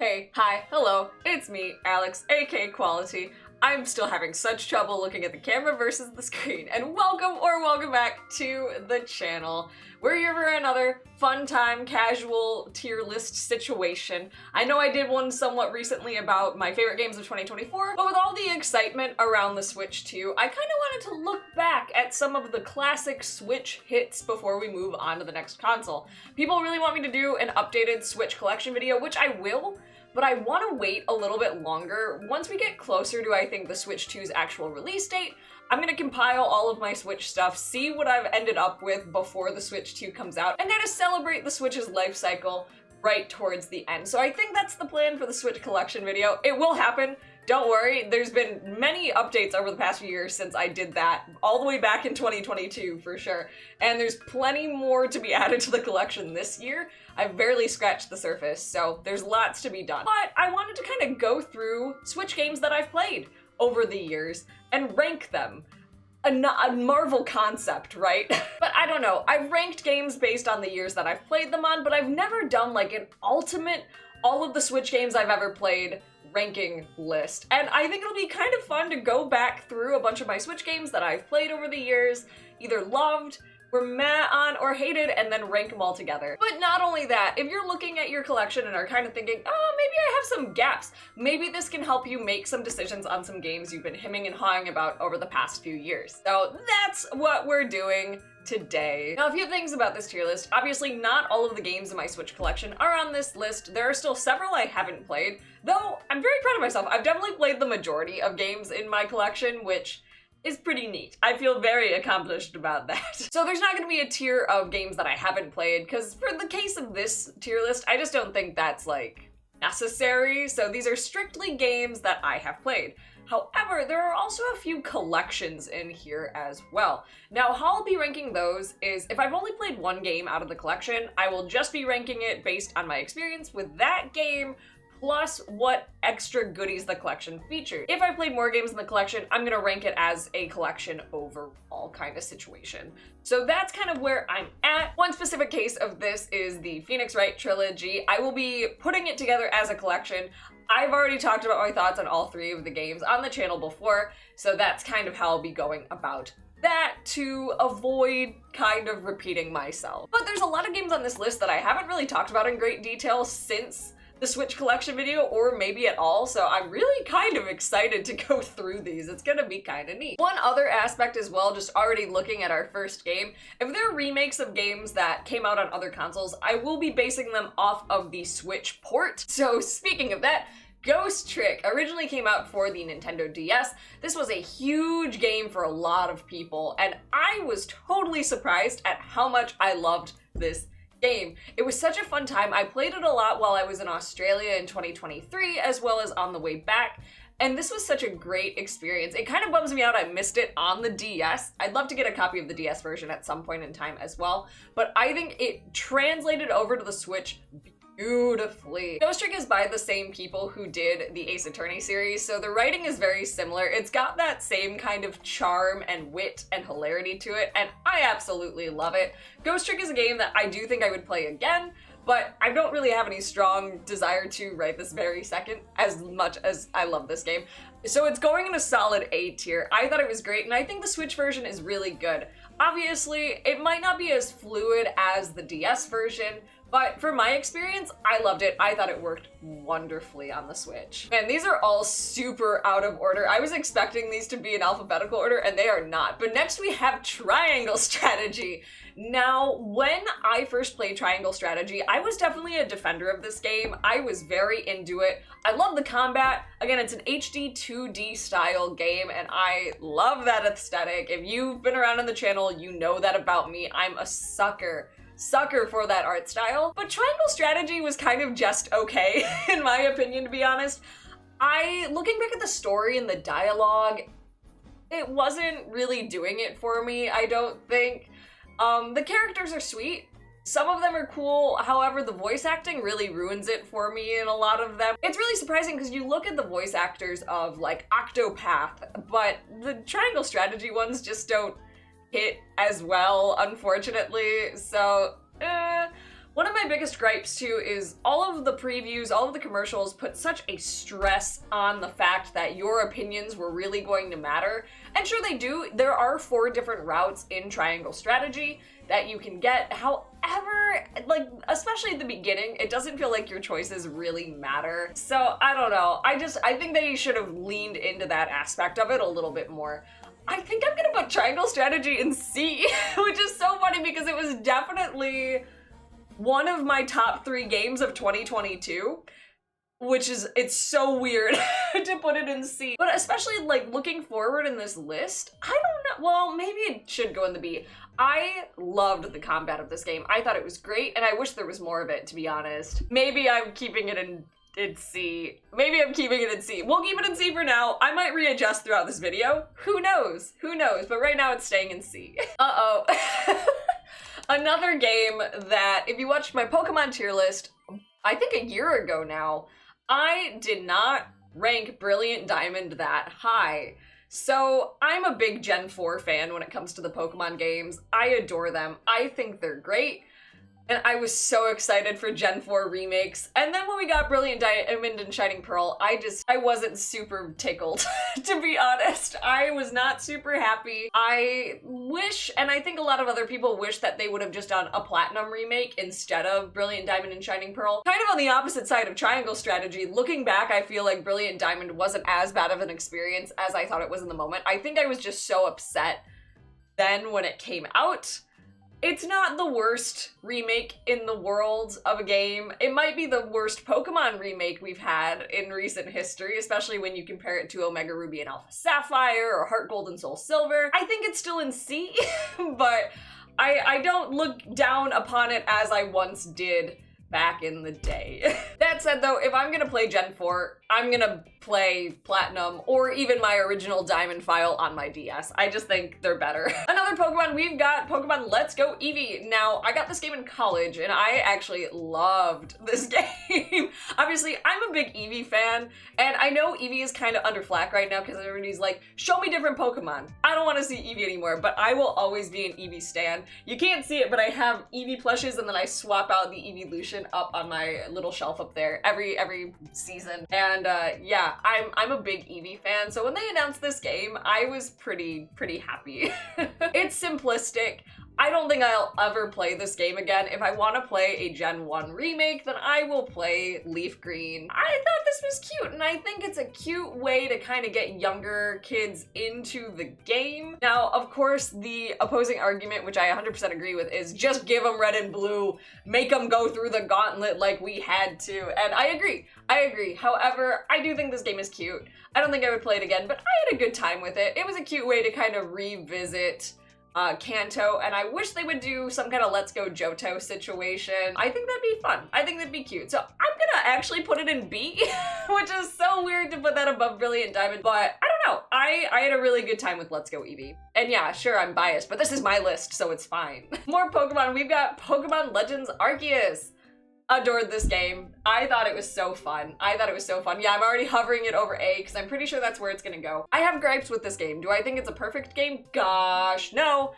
Hey, hi, hello, it's me, Alex, aka Quality. I'm still having such trouble looking at the camera versus the screen, and welcome back to the channel. We're here for another fun time, casual tier list situation. I know I did one somewhat recently about my favorite games of 2024, but with all the excitement around the Switch 2, I kind of wanted to look back at some of the classic Switch hits before we move on to the next console. People really want me to do an updated Switch collection video, which I will, but I want to wait a little bit longer. Once we get closer to, I think, the Switch 2's actual release date, I'm gonna compile all of my Switch stuff, see what I've ended up with before the Switch 2 comes out, and then to celebrate the Switch's life cycle right towards the end. So I think that's the plan for the Switch collection video. It will happen. Don't worry, there's been many updates over the past few years since I did that, all the way back in 2022 for sure. And there's plenty more to be added to the collection this year. I've barely scratched the surface, so there's lots to be done. But I wanted to kind of go through Switch games that I've played over the years and rank them. A Marvel concept, right? But I don't know, I've ranked games based on the years that I've played them on, but I've never done like an ultimate, all of the Switch games I've ever played ranking list. And I think it'll be kind of fun to go back through a bunch of my Switch games that I've played over the years, either loved, were meh on, or hated, and then rank them all together. But not only that, if you're looking at your collection and are kind of thinking, oh, maybe I have some gaps, maybe this can help you make some decisions on some games you've been hemming and hawing about over the past few years. So that's what we're doing today. Now, a few things about this tier list. Obviously, not all of the games in my Switch collection are on this list. There are still several I haven't played, though I'm very proud of myself. I've definitely played the majority of games in my collection, which is pretty neat. I feel very accomplished about that. So there's not gonna be a tier of games that I haven't played, because for the case of this tier list, I just don't think that's, like, necessary. So these are strictly games that I have played. However, there are also a few collections in here as well. Now, how I'll be ranking those is, if I've only played one game out of the collection, I will just be ranking it based on my experience with that game, plus what extra goodies the collection featured. If I played more games in the collection, I'm gonna rank it as a collection overall kind of situation. So that's kind of where I'm at. One specific case of this is the Phoenix Wright trilogy. I will be putting it together as a collection. I've already talked about my thoughts on all three of the games on the channel before, so that's kind of how I'll be going about that to avoid kind of repeating myself. But there's a lot of games on this list that I haven't really talked about in great detail since the Switch collection video, or maybe at all, so I'm really kind of excited to go through these. It's gonna be kind of neat. One other aspect as well, just already looking at our first game, if there are remakes of games that came out on other consoles, I will be basing them off of the Switch port. So speaking of that, Ghost Trick originally came out for the Nintendo DS. This was a huge game for a lot of people, and I was totally surprised at how much I loved this game. It was such a fun time. I played it a lot while I was in Australia in 2023, as well as on the way back, and this was such a great experience. It kind of bums me out I missed it on the DS. I'd love to get a copy of the DS version at some point in time as well, but I think it translated over to the Switch beautifully. Ghost Trick is by the same people who did the Ace Attorney series, so the writing is very similar. It's got that same kind of charm and wit and hilarity to it, and I absolutely love it. Ghost Trick is a game that I do think I would play again, but I don't really have any strong desire to right this very second, as much as I love this game. So it's going in a solid A tier. I thought it was great, and I think the Switch version is really good. Obviously, it might not be as fluid as the DS version, but for my experience, I loved it. I thought it worked wonderfully on the Switch. Man, these are all super out of order. I was expecting these to be in alphabetical order, and they are not. But next we have Triangle Strategy. Now, when I first played Triangle Strategy, I was definitely a defender of this game. I was very into it. I love the combat. Again, it's an HD 2D style game, and I love that aesthetic. If you've been around on the channel, you know that about me. I'm a sucker for that art style. But Triangle Strategy was kind of just okay, in my opinion, to be honest. Looking back at the story and the dialogue, it wasn't really doing it for me, I don't think. The characters are sweet. Some of them are cool, however, the voice acting really ruins it for me in a lot of them. It's really surprising because you look at the voice actors of, like, Octopath, but the Triangle Strategy ones just don't hit as well, unfortunately, so, One of my biggest gripes too is all of the previews, all of the commercials put such a stress on the fact that your opinions were really going to matter. And sure they do, there are 4 different routes in Triangle Strategy that you can get. However, like, especially at the beginning, it doesn't feel like your choices really matter. So I don't know, I think they should have leaned into that aspect of it a little bit more. I think I'm gonna put Triangle Strategy in C, which is so funny because it was definitely one of my top 3 games of 2022, which is, it's so weird to put it in C. But especially like looking forward in this list, I don't know, well, maybe it should go in the B. I loved the combat of this game. I thought it was great, and I wish there was more of it, to be honest. Maybe I'm keeping it in C. Maybe I'm keeping it in C. We'll keep it in C for now. I might readjust throughout this video. Who knows? Who knows? But right now it's staying in C. Uh-oh. Another game that, if you watched my Pokemon tier list, I think a year ago now, I did not rank Brilliant Diamond that high. So I'm a big Gen 4 fan when it comes to the Pokemon games. I adore them. I think they're great. And I was so excited for Gen 4 remakes. And then when we got Brilliant Diamond and Shining Pearl, I wasn't super tickled, to be honest. I was not super happy. I wish, and I think a lot of other people wish that they would have just done a Platinum remake instead of Brilliant Diamond and Shining Pearl. Kind of on the opposite side of Triangle Strategy. Looking back, I feel like Brilliant Diamond wasn't as bad of an experience as I thought it was in the moment. I think I was just so upset then when it came out. It's not the worst remake in the world of a game. It might be the worst Pokemon remake we've had in recent history, especially when you compare it to Omega Ruby and Alpha Sapphire or Heart Gold and Soul Silver. I think it's still in C, but I don't look down upon it as I once did back in the day. That said though, if I'm gonna play Gen 4, I'm gonna play Platinum or even my original Diamond file on my DS. I just think they're better. Another Pokemon, we've got Pokemon Let's Go Eevee. Now, I got this game in college and I actually loved this game. Obviously, I'm a big Eevee fan, and I know Eevee is kind of under flack right now because everybody's like, show me different Pokemon. I don't want to see Eevee anymore, but I will always be an Eevee stan. You can't see it, but I have Eevee plushes and then I swap out the Eeveelution up on my little shelf up there every season. And yeah, I'm a big Eevee fan, so when they announced this game, I was pretty happy. It's simplistic. I don't think I'll ever play this game again. If I want to play a Gen 1 remake, then I will play Leaf Green. I thought this was cute, and I think it's a cute way to kind of get younger kids into the game. Now, of course, the opposing argument, which I 100% agree with, is just give them red and blue, make them go through the gauntlet like we had to, and I agree. However, I do think this game is cute. I don't think I would play it again, but I had a good time with it. It was a cute way to kind of revisit Kanto, and I wish they would do some kind of Let's Go Johto situation. I think that'd be fun. I think that'd be cute. So I'm gonna actually put it in B, which is so weird to put that above Brilliant Diamond, but I don't know. I had a really good time with Let's Go Eevee. And yeah, sure, I'm biased, but this is my list, so it's fine. More Pokemon, we've got Pokemon Legends Arceus. Adored this game. I thought it was so fun. Yeah, I'm already hovering it over A because I'm pretty sure that's where it's gonna go. I have gripes with this game. Do I think it's a perfect game? Gosh, no.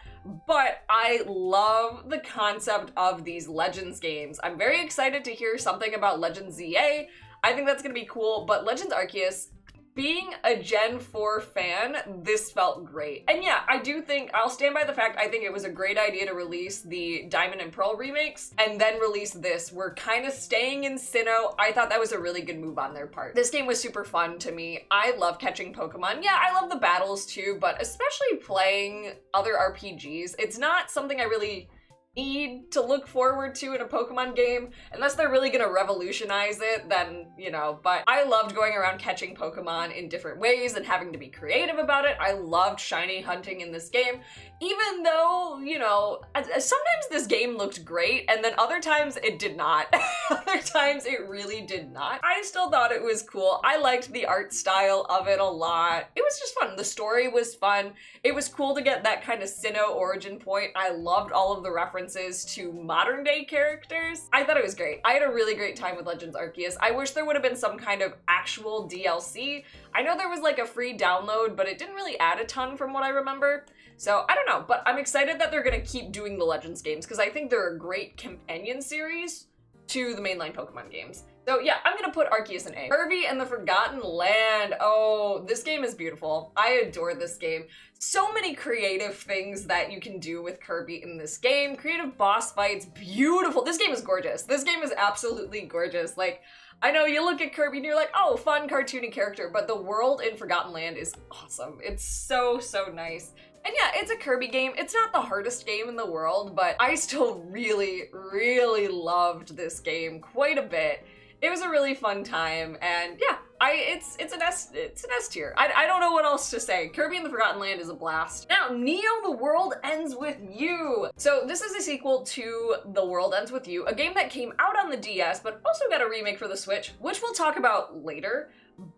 But I love the concept of these Legends games. I'm very excited to hear something about Legends ZA. I think that's gonna be cool, but Legends Arceus, being a Gen 4 fan, this felt great. And yeah, I do think, I'll stand by the fact, I think it was a great idea to release the Diamond and Pearl remakes and then release this. We're kind of staying in Sinnoh. I thought that was a really good move on their part. This game was super fun to me. I love catching Pokemon. Yeah, I love the battles too, but especially playing other RPGs, it's not something I really need to look forward to in a Pokemon game. Unless they're really gonna revolutionize it, then, you know, but I loved going around catching Pokemon in different ways and having to be creative about it. I loved shiny hunting in this game, even though, you know, sometimes this game looked great and then other times it did not. Other times it really did not. I still thought it was cool. I liked the art style of it a lot. It was just fun. The story was fun. It was cool to get that kind of Sinnoh origin point. I loved all of the references to modern day characters. I thought it was great. I had a really great time with Legends Arceus. I wish there would have been some kind of actual DLC. I know there was like a free download, but it didn't really add a ton from what I remember. So I don't know, but I'm excited that they're gonna keep doing the Legends games because I think they're a great companion series to the mainline Pokemon games. So yeah, I'm gonna put Arceus in A. Kirby and the Forgotten Land. Oh, this game is beautiful. I adore this game. So many creative things that you can do with Kirby in this game. Creative boss fights, beautiful. This game is gorgeous. This game is absolutely gorgeous. Like, I know you look at Kirby and you're like, oh, fun cartoony character, but the world in Forgotten Land is awesome. It's so, so nice. And yeah, it's a Kirby game. It's not the hardest game in the world, but I still really, really loved this game quite a bit. It was a really fun time, and yeah, it's an S tier. I don't know what else to say. Kirby and the Forgotten Land is a blast. Now, Neo: The World Ends With You. So this is a sequel to The World Ends With You, a game that came out on the DS, but also got a remake for the Switch, which we'll talk about later,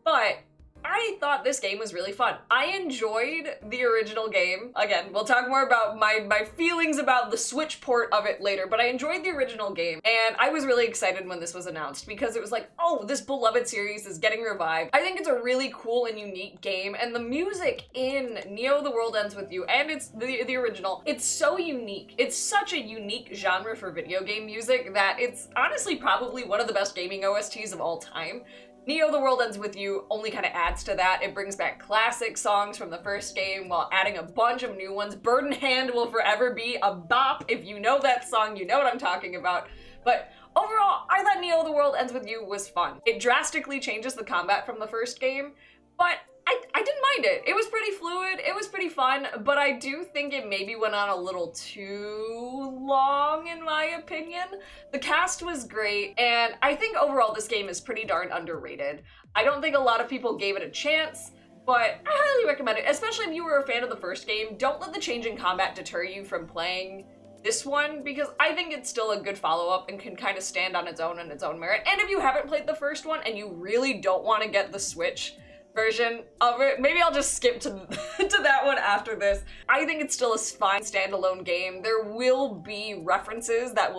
but I thought this game was really fun. I enjoyed the original game. Again, we'll talk more about my feelings about the Switch port of it later, but I enjoyed the original game, and I was really excited when this was announced because it was like, oh, this beloved series is getting revived. I think it's a really cool and unique game, and the music in Neo: The World Ends With You, and it's the original, it's so unique. It's such a unique genre for video game music that it's honestly probably one of the best gaming OSTs of all time. Neo: The World Ends With You only kind of adds to that. It brings back classic songs from the first game while adding a bunch of new ones. Bird in Hand will forever be a bop. If you know that song, you know what I'm talking about. But overall, I thought Neo: The World Ends With You was fun. It drastically changes the combat from the first game, but I didn't mind it. It was pretty fluid, it was pretty fun, but I do think it maybe went on a little too long in my opinion. The cast was great, and I think overall this game is pretty darn underrated. I don't think a lot of people gave it a chance, but I highly recommend it, especially if you were a fan of the first game. Don't let the change in combat deter you from playing this one, because I think it's still a good follow-up and can kind of stand on its own merit. And if you haven't played the first one and you really don't want to get the Switch version of it, maybe I'll just skip to to that one after this. I think it's still a fine standalone game. There will be references that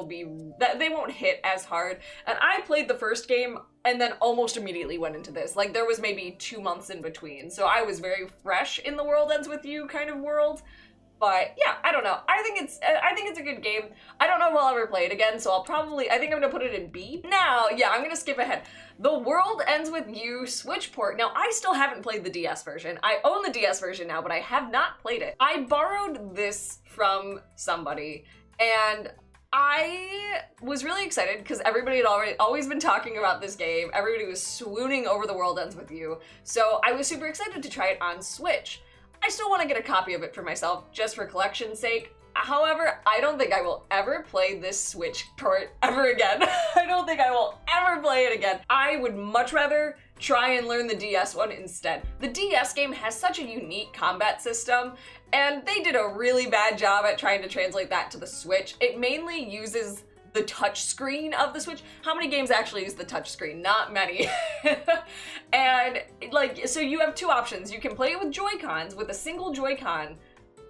they won't hit as hard. And I played the first game and then almost immediately went into this. Like, there was maybe 2 months in between. So I was very fresh in the World Ends With You kind of world. But yeah, I don't know. I think it's a good game. I don't know if I'll ever play it again, so I think I'm gonna put it in B. Now, yeah, I'm gonna skip ahead. The World Ends With You Switch port. Now, I still haven't played the DS version. I own the DS version now, but I have not played it. I borrowed this from somebody, and I was really excited because everybody had always been talking about this game. Everybody was swooning over The World Ends With You. So I was super excited to try it on Switch. I still want to get a copy of it for myself, just for collection's sake. However, I don't think I will ever play this Switch port ever again. I don't think I will ever play it again. I would much rather try and learn the DS one instead. The DS game has such a unique combat system, and they did a really bad job at trying to translate that to the Switch. It mainly uses the touch screen of the Switch. How many games actually use the touch screen? Not many. And like, so you have two options. You can play it with Joy-Cons, with a single Joy-Con,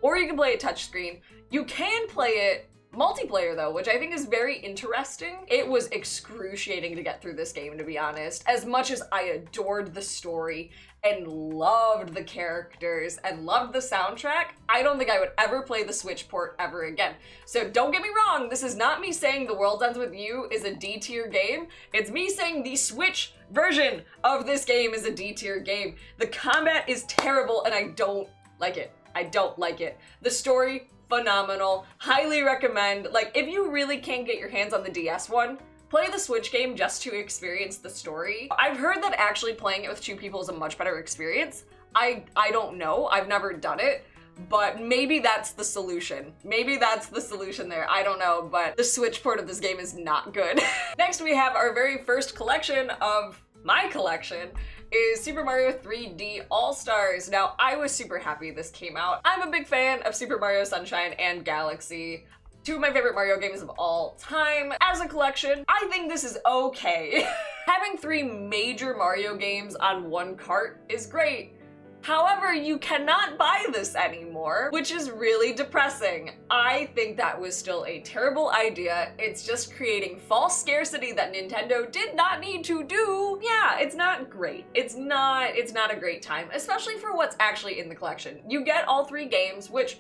or you can play it touchscreen. You can play it multiplayer though, which I think is very interesting. It was excruciating to get through this game, to be honest. As much as I adored the story and loved the characters and loved the soundtrack, I don't think I would ever play the Switch port ever again. So don't get me wrong, this is not me saying The World Ends With You is a D tier game. It's me saying the Switch version of this game is a D tier game. The combat is terrible and I don't like it. I don't like it. The story, phenomenal. Highly recommend. Like, if you really can't get your hands on the DS one, play the Switch game just to experience the story. I've heard that actually playing it with two people is a much better experience. I don't know. I've never done it, but maybe that's the solution. Maybe that's the solution there. I don't know, but the Switch port of this game is not good. Next, we have our very first collection of my collection is Super Mario 3D All-Stars. Now, I was super happy this came out. I'm a big fan of Super Mario Sunshine and Galaxy, two of my favorite Mario games of all time. As a collection, I think this is okay. Having 3 major Mario games on one cart is great. However, you cannot buy this anymore, which is really depressing. I think that was still a terrible idea. It's just creating false scarcity that Nintendo did not need to do. Yeah, it's not great. It's not a great time, especially for what's actually in the collection. You get all 3 games, which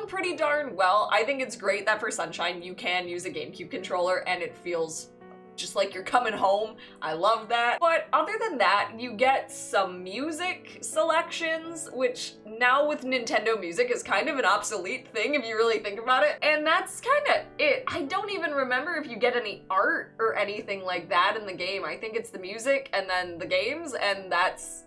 pretty darn well. I think it's great that for Sunshine you can use a GameCube controller and it feels just like you're coming home. I love that. But other than that, you get some music selections, which now with Nintendo Music is kind of an obsolete thing if you really think about it. And that's kind of it. I don't even remember if you get any art or anything like that in the game. I think it's the music and then the games, and that's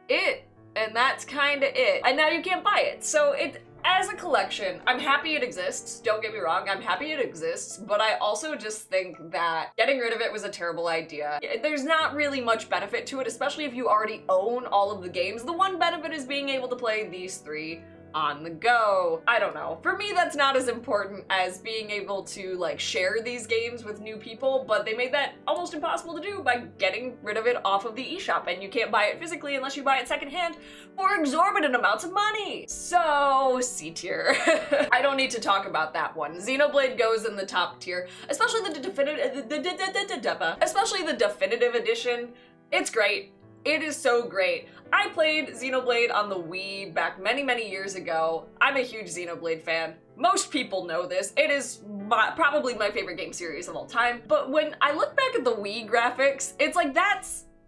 it. And that's kind of it. And now you can't buy it. So as a collection, I'm happy it exists. Don't get me wrong, I'm happy it exists, but I also just think that getting rid of it was a terrible idea. There's not really much benefit to it, especially if you already own all of the games. The one benefit is being able to play these 3 on the go. I don't know. For me, that's not as important as being able to like share these games with new people, but they made that almost impossible to do by getting rid of it off of the eShop, and you can't buy it physically unless you buy it secondhand for exorbitant amounts of money. So, C tier. I don't need to talk about that one. Xenoblade goes in the top tier, especially the definitive edition. It's great. It is so great. I played Xenoblade on the Wii back many, many years ago. I'm a huge Xenoblade fan. Most people know this. It is probably my favorite game series of all time. But when I look back at the Wii graphics, it's like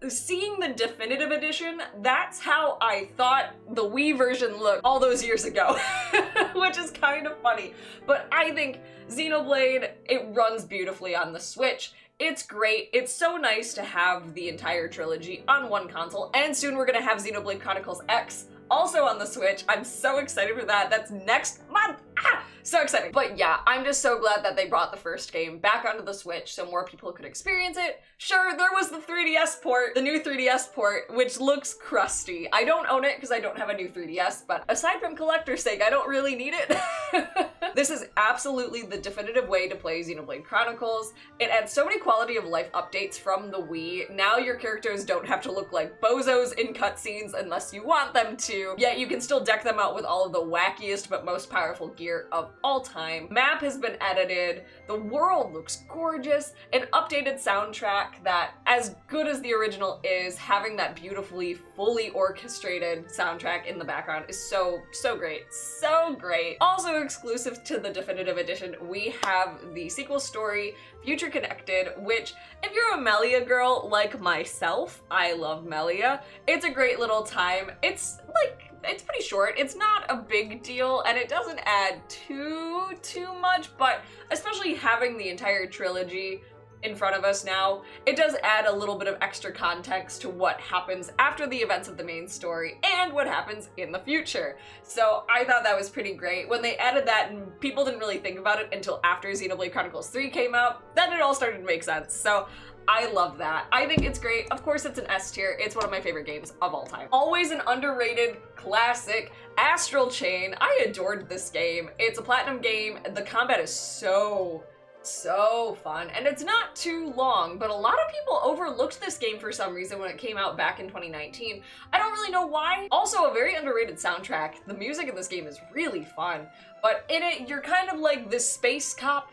seeing the definitive edition, that's how I thought the Wii version looked all those years ago, which is kind of funny. But I think Xenoblade, it runs beautifully on the Switch. It's great. It's so nice to have the entire trilogy on one console, and soon we're gonna have Xenoblade Chronicles X also on the Switch. I'm so excited for that. That's next month. So exciting. But yeah, I'm just so glad that they brought the first game back onto the Switch so more people could experience it. Sure, there was the 3DS port, the new 3DS port, which looks crusty. I don't own it because I don't have a new 3DS, but aside from collector's sake, I don't really need it. This is absolutely the definitive way to play Xenoblade Chronicles. It adds so many quality of life updates from the Wii. Now your characters don't have to look like bozos in cutscenes unless you want them to, yet you can still deck them out with all of the wackiest but most powerful gear of all time. Map has been edited, the world looks gorgeous, an updated soundtrack that, as good as the original is, having that beautifully, fully orchestrated soundtrack in the background is so great. So great. Also exclusive to the definitive edition, we have the sequel story, Future Connected, which, if you're a Melia girl like myself, I love Melia, it's a great little time. It's pretty short, it's not a big deal, and it doesn't add too much, but especially having the entire trilogy in front of us now, it does add a little bit of extra context to what happens after the events of the main story and what happens in the future. So I thought that was pretty great. When they added that, and people didn't really think about it until after Xenoblade Chronicles 3 came out, then it all started to make sense. So I love that. I think it's great. Of course, it's an S tier. It's one of my favorite games of all time. Always an underrated classic, Astral Chain. I adored this game. It's a platinum game. The combat is so fun, and it's not too long, but a lot of people overlooked this game for some reason when it came out back in 2019. I don't really know why. Also, a very underrated soundtrack. The music in this game is really fun, but in it, you're kind of like this space cop.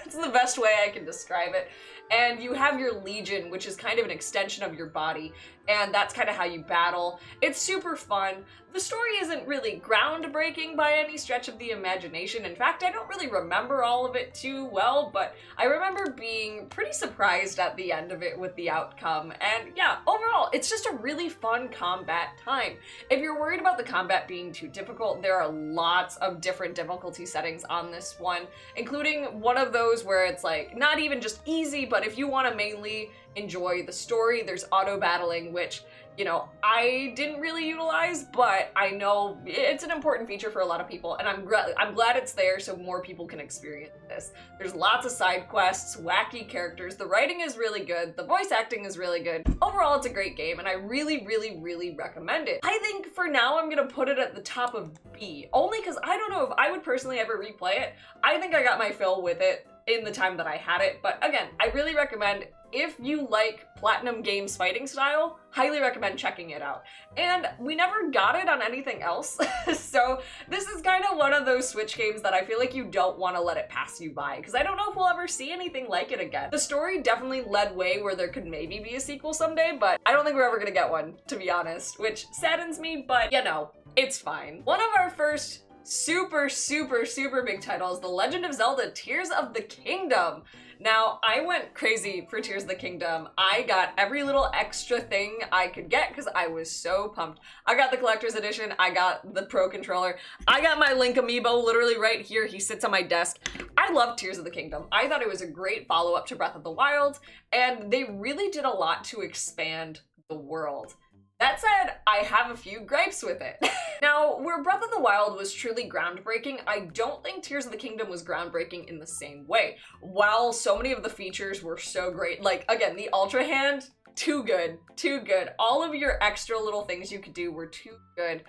It's the best way I can describe it. And you have your Legion, which is kind of an extension of your body, and that's kind of how you battle. It's super fun. The story isn't really groundbreaking by any stretch of the imagination. In fact, I don't really remember all of it too well, but I remember being pretty surprised at the end of it with the outcome. And yeah, overall, it's just a really fun combat time. If you're worried about the combat being too difficult, there are lots of different difficulty settings on this one, including one of those where it's like not even just easy, but if you want to mainly enjoy the story, there's auto battling, which, you know, I didn't really utilize, but I know it's an important feature for a lot of people, and I'm glad it's there so more people can experience this. There's lots of side quests, wacky characters, the writing is really good, the voice acting is really good. Overall, it's a great game, and I really recommend it. I think for now I'm gonna put it at the top of B, only because I don't know if I would personally ever replay it. I think I got my fill with it in the time that I had it, but again, I really recommend, if you like Platinum Games fighting style, highly recommend checking it out. And we never got it on anything else, so this is kind of one of those Switch games that I feel like you don't want to let it pass you by, because I don't know if we'll ever see anything like it again. The story definitely led way where there could maybe be a sequel someday, but I don't think we're ever gonna get one, to be honest, which saddens me, but you know, it's fine. One of our first super, super, super big title is The Legend of Zelda Tears of the Kingdom. Now, I went crazy for Tears of the Kingdom. I got every little extra thing I could get because I was so pumped. I got the collector's edition, I got the Pro Controller, I got my Link amiibo literally right here. He sits on my desk. I love Tears of the Kingdom. I thought it was a great follow-up to Breath of the Wild, and they really did a lot to expand the world. That said, I have a few gripes with it. Now, where Breath of the Wild was truly groundbreaking, I don't think Tears of the Kingdom was groundbreaking in the same way. While so many of the features were so great, like, again, the Ultra Hand, too good, too good. All of your extra little things you could do were too good.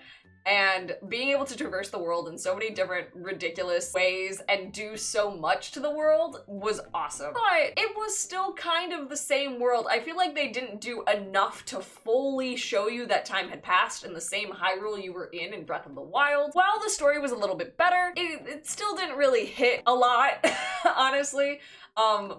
And being able to traverse the world in so many different ridiculous ways and do so much to the world was awesome. But it was still kind of the same world. I feel like they didn't do enough to fully show you that time had passed in the same Hyrule you were in Breath of the Wild. While the story was a little bit better, it still didn't really hit a lot, honestly.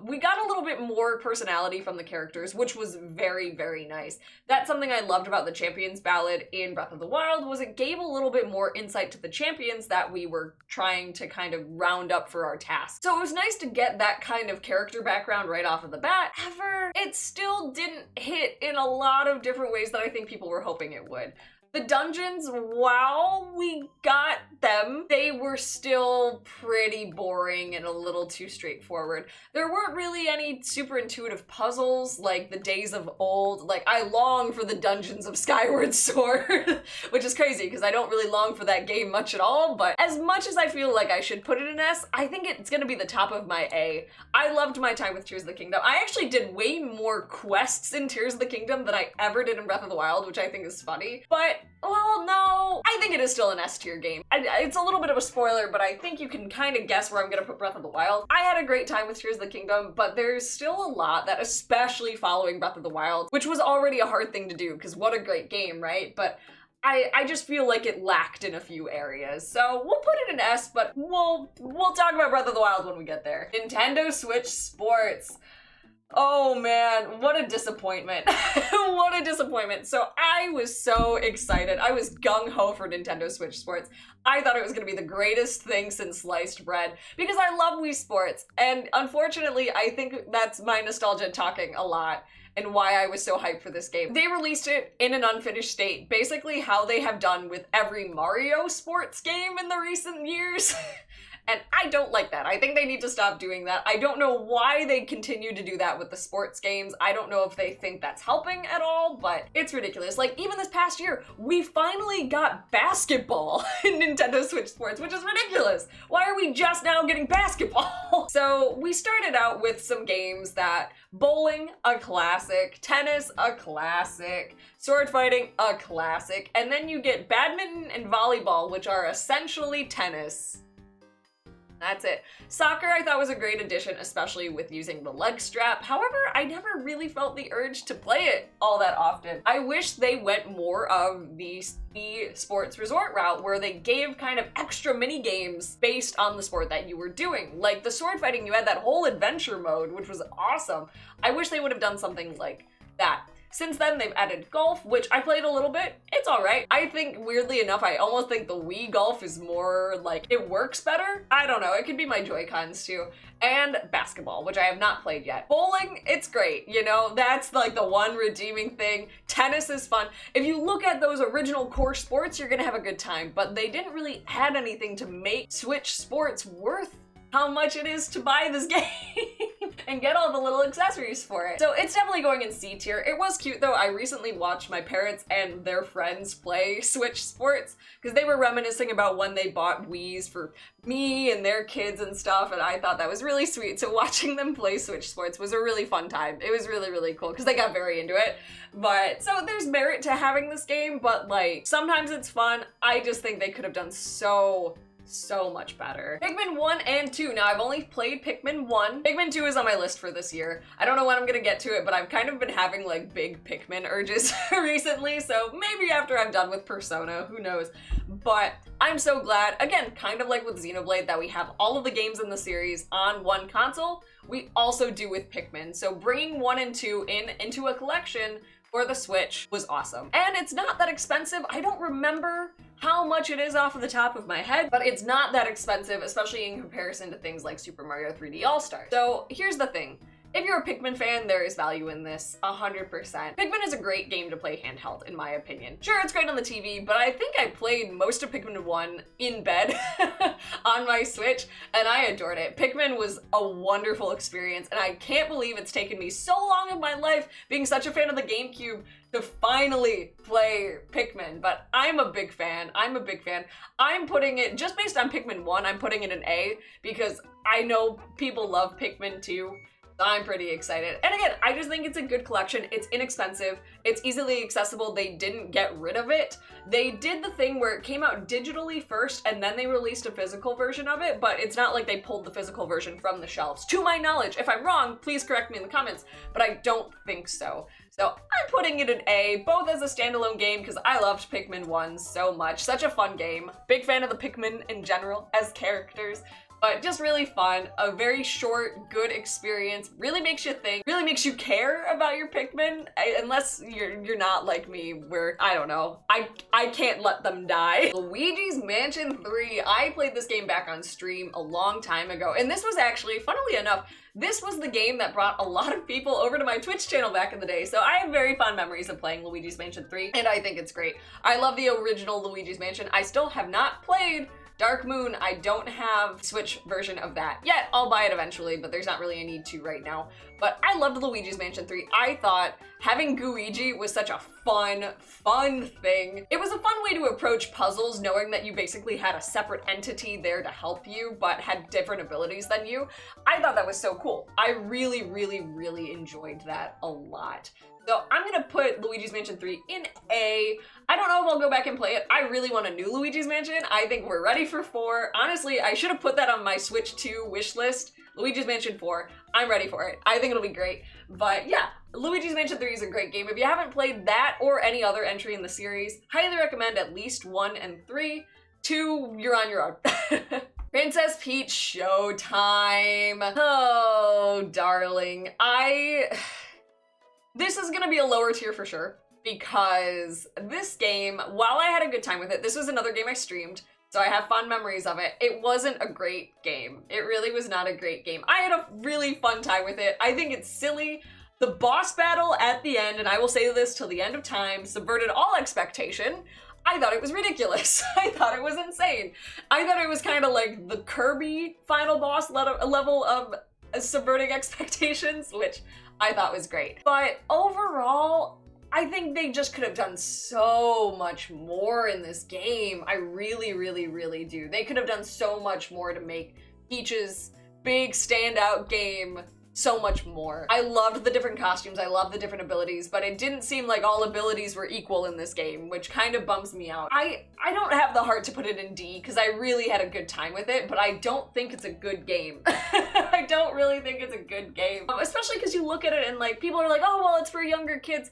We got a little bit more personality from the characters, which was very, very nice. That's something I loved about the Champions Ballad in Breath of the Wild, was it gave a little bit more insight to the champions that we were trying to kind of round up for our task. So it was nice to get that kind of character background right off of the bat. However, it still didn't hit in a lot of different ways that I think people were hoping it would. The dungeons, while we got them, they were still pretty boring and a little too straightforward. There weren't really any super intuitive puzzles like the days of old. Like, I long for the dungeons of Skyward Sword, which is crazy because I don't really long for that game much at all, but as much as I feel like I should put it in S, I think it's gonna be the top of my A. I loved my time with Tears of the Kingdom. I actually did way more quests in Tears of the Kingdom than I ever did in Breath of the Wild, which I think is funny, but well, no, I think it is still an S-tier game. It's a little bit of a spoiler, but I think you can kind of guess where I'm gonna put Breath of the Wild. I had a great time with Tears of the Kingdom, but there's still a lot that, especially following Breath of the Wild, which was already a hard thing to do, because what a great game, right? But I just feel like it lacked in a few areas. So we'll put it in S, but we'll talk about Breath of the Wild when we get there. Nintendo Switch Sports. Oh man, what a disappointment. What a disappointment. So I was so excited. I was gung-ho for Nintendo Switch Sports. I thought it was gonna be the greatest thing since sliced bread because I love Wii Sports. And unfortunately, I think that's my nostalgia talking a lot and why I was so hyped for this game. They released it in an unfinished state, basically how they have done with every Mario sports game in the recent years. And I don't like that. I think they need to stop doing that. I don't know why they continue to do that with the sports games. I don't know if they think that's helping at all, but it's ridiculous. Like, even this past year, we finally got basketball in Nintendo Switch Sports, which is ridiculous. Why are we just now getting basketball? So we started out with some games that bowling, a classic, tennis, a classic, sword fighting, a classic, and then you get badminton and volleyball, which are essentially tennis. That's it. Soccer I thought was a great addition, especially with using the leg strap. However, I never really felt the urge to play it all that often. I wish they went more of the sports resort route where they gave kind of extra mini games based on the sport that you were doing. Like the sword fighting, you had that whole adventure mode, which was awesome. I wish they would have done something like that. Since then, they've added golf, which I played a little bit. It's all right. I think, weirdly enough, I almost think the Wii golf is more like, it works better. I don't know, it could be my Joy-Cons too. And basketball, which I have not played yet. Bowling, it's great, you know? That's like the one redeeming thing. Tennis is fun. If you look at those original core sports, you're gonna have a good time, but they didn't really add anything to make Switch Sports worth how much it is to buy this game and get all the little accessories for it. So it's definitely going in C tier. It was cute though. I recently watched my parents and their friends play Switch Sports because they were reminiscing about when they bought Wiis for me and their kids and stuff, and I thought that was really sweet. So watching them play Switch Sports was a really fun time. It was really, really cool because they got very into it. But so there's merit to having this game, but like sometimes it's fun. I just think they could have done so much better. Pikmin 1 and 2. Now, I've only played Pikmin 1. Pikmin 2 is on my list for this year. I don't know when I'm gonna get to it, but I've kind of been having like big Pikmin urges recently, so maybe after I'm done with Persona, who knows. But I'm so glad, again, kind of like with Xenoblade, that we have all of the games in the series on one console. We also do with Pikmin, so bringing 1 and 2 into a collection for the Switch was awesome. And it's not that expensive. I don't remember how much it is off of the top of my head, but it's not that expensive, especially in comparison to things like Super Mario 3D All-Stars. So here's the thing. If you're a Pikmin fan, there is value in this, 100%. Pikmin is a great game to play handheld, in my opinion. Sure, it's great on the TV, but I think I played most of Pikmin 1 in bed on my Switch, and I adored it. Pikmin was a wonderful experience, and I can't believe it's taken me so long in my life, being such a fan of the GameCube, to finally play Pikmin, but I'm a big fan. I'm putting it, just based on Pikmin 1, I'm putting it an A, because I know people love Pikmin 2. I'm pretty excited. And again, I just think it's a good collection. It's inexpensive. It's easily accessible. They didn't get rid of it. They did the thing where it came out digitally first and then they released a physical version of it, but it's not like they pulled the physical version from the shelves. To my knowledge, if I'm wrong, please correct me in the comments, but I don't think so. So I'm putting it an A, both as a standalone game because I loved Pikmin 1 so much. Such a fun game. Big fan of the Pikmin in general as characters. But just really fun, a very short, good experience, really makes you think, really makes you care about your Pikmin, unless you're not like me, where, I don't know, I can't let them die. Luigi's Mansion 3, I played this game back on stream a long time ago, and this was actually, funnily enough, this was the game that brought a lot of people over to my Twitch channel back in the day, so I have very fond memories of playing Luigi's Mansion 3, and I think it's great. I love the original Luigi's Mansion. I still have not played Dark Moon. I don't have Switch version of that yet. I'll buy it eventually, but there's not really a need to right now. But I loved Luigi's Mansion 3. I thought having Gooigi was such a fun thing. It was a fun way to approach puzzles, knowing that you basically had a separate entity there to help you, but had different abilities than you. I thought that was so cool. I really enjoyed that a lot. So I'm gonna put Luigi's Mansion 3 in A. I don't know if I'll go back and play it. I really want a new Luigi's Mansion. I think we're ready for 4. Honestly, I should have put that on my Switch 2 wish list. Luigi's Mansion 4, I'm ready for it. I think it'll be great. But yeah, Luigi's Mansion 3 is a great game. If you haven't played that or any other entry in the series, highly recommend at least 1 and 3. 2, you're on your own. Princess Peach Showtime. Oh, darling. This is gonna be a lower tier for sure, because this game, while I had a good time with it, this was another game I streamed, so I have fond memories of it. It wasn't a great game. It really was not a great game. I had a really fun time with it. I think it's silly. The boss battle at the end, and I will say this till the end of time, subverted all expectation. I thought it was ridiculous. I thought it was insane. I thought it was kind of like the Kirby final boss level of subverting expectations, which I thought was great. But overall, I think they just could have done so much more in this game. I really do. They could have done so much more to make Peach's big standout game so much more. I loved the different costumes, I loved the different abilities, but it didn't seem like all abilities were equal in this game, which kind of bums me out. I don't have the heart to put it in D, because I really had a good time with it, but I don't think it's a good game. I don't really think it's a good game. Especially because you look at it and like, people are like, oh, well, it's for younger kids.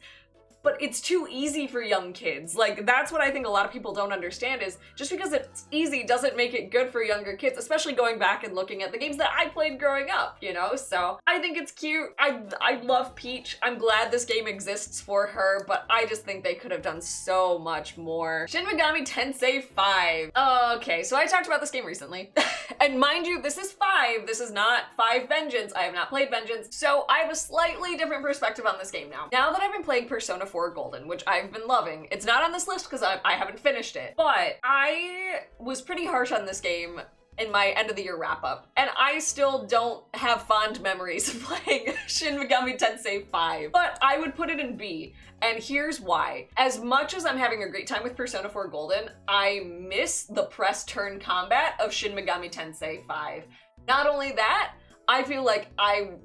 But it's too easy for young kids. Like, that's what I think a lot of people don't understand, is just because it's easy doesn't make it good for younger kids, especially going back and looking at the games that I played growing up, you know? So I think it's cute. I love Peach. I'm glad this game exists for her, but I just think they could have done so much more. Shin Megami Tensei 5. Okay, so I talked about this game recently. And mind you, this is 5. This is not 5 Vengeance. I have not played Vengeance, so I have a slightly different perspective on this game now. Now that I've been playing Persona 4 Golden, which I've been loving. It's not on this list because I haven't finished it, but I was pretty harsh on this game in my end of the year wrap up, and I still don't have fond memories of playing Shin Megami Tensei 5, but I would put it in B, and here's why. As much as I'm having a great time with Persona 4 Golden, I miss the press turn combat of Shin Megami Tensei 5. Not only that, I feel like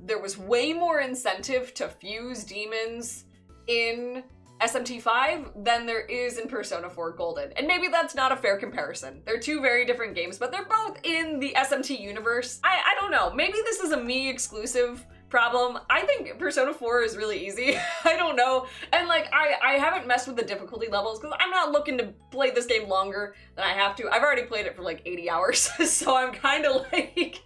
there was way more incentive to fuse demons in SMT5 than there is in Persona 4 Golden. And maybe that's not a fair comparison. They're two very different games, but they're both in the SMT universe. I don't know, maybe this is a me exclusive problem. I think Persona 4 is really easy. I don't know. And like, I haven't messed with the difficulty levels because I'm not looking to play this game longer than I have to. I've already played it for like 80 hours, so I'm kind of like,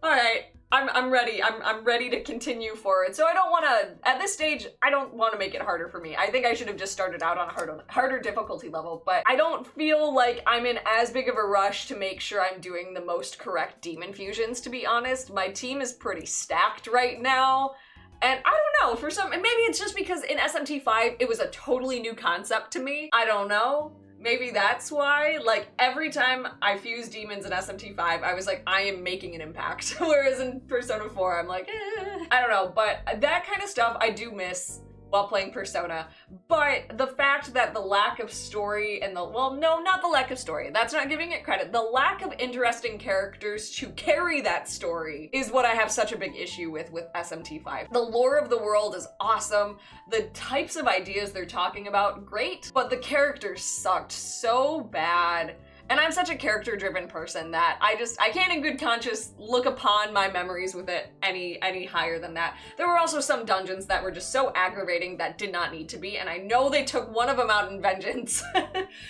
all right, I'm ready. I'm ready to continue forward. So I don't want to, at this stage, I don't want to make it harder for me. I think I should have just started out on a harder difficulty level, but I don't feel like I'm in as big of a rush to make sure I'm doing the most correct demon fusions, to be honest. My team is pretty stacked right now. And I don't know, for some, maybe it's just because in SMT5, it was a totally new concept to me. I don't know. Maybe that's why, like, every time I fuse demons in SMT5, I was like, I am making an impact. Whereas in Persona 4, I'm like, I don't know. But that kind of stuff I do miss while playing Persona. But the fact that the lack of story and well, no, not the lack of story. That's not giving it credit. The lack of interesting characters to carry that story is what I have such a big issue with SMT5. The lore of the world is awesome. The types of ideas they're talking about, great. But the characters sucked so bad. And I'm such a character-driven person that I can't in good conscience look upon my memories with it any higher than that. There were also some dungeons that were just so aggravating that did not need to be, and I know they took one of them out in Vengeance.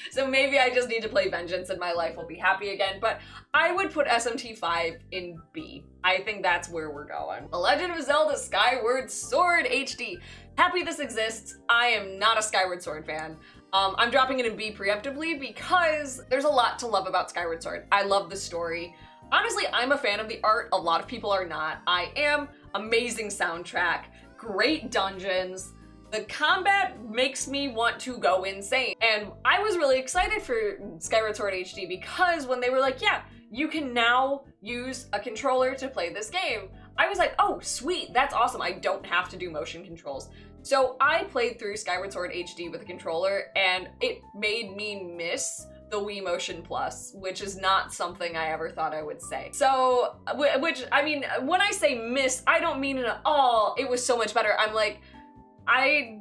So maybe I just need to play Vengeance and my life will be happy again, but I would put SMT5 in B. I think that's where we're going. The Legend of Zelda Skyward Sword HD. Happy this exists. I am not a Skyward Sword fan. I'm dropping it in B preemptively because there's a lot to love about Skyward Sword. I love the story. Honestly, I'm a fan of the art. A lot of people are not. I am. Amazing soundtrack, great dungeons. The combat makes me want to go insane. And I was really excited for Skyward Sword HD because when they were like, yeah, you can now use a controller to play this game, I was like, oh, sweet, that's awesome. I don't have to do motion controls. So I played through Skyward Sword HD with a controller, and it made me miss the Wii Motion Plus, which is not something I ever thought I would say. So, which, I mean, when I say miss, I don't mean at all, it was so much better. I'm like,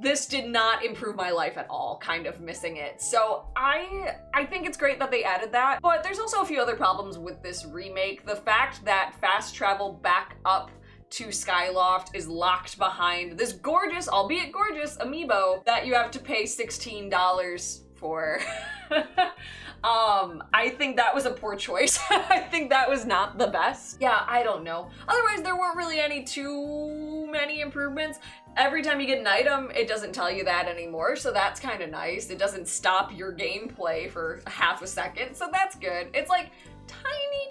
this did not improve my life at all, kind of missing it. So I think it's great that they added that, but there's also a few other problems with this remake. The fact that fast travel back up to Skyloft is locked behind this gorgeous, albeit gorgeous, amiibo that you have to pay $16 for. I think that was a poor choice. I think that was not the best. Yeah, I don't know. Otherwise, there weren't really too many improvements. Every time you get an item, it doesn't tell you that anymore, so that's kind of nice. It doesn't stop your gameplay for half a second, so that's good. It's like tiny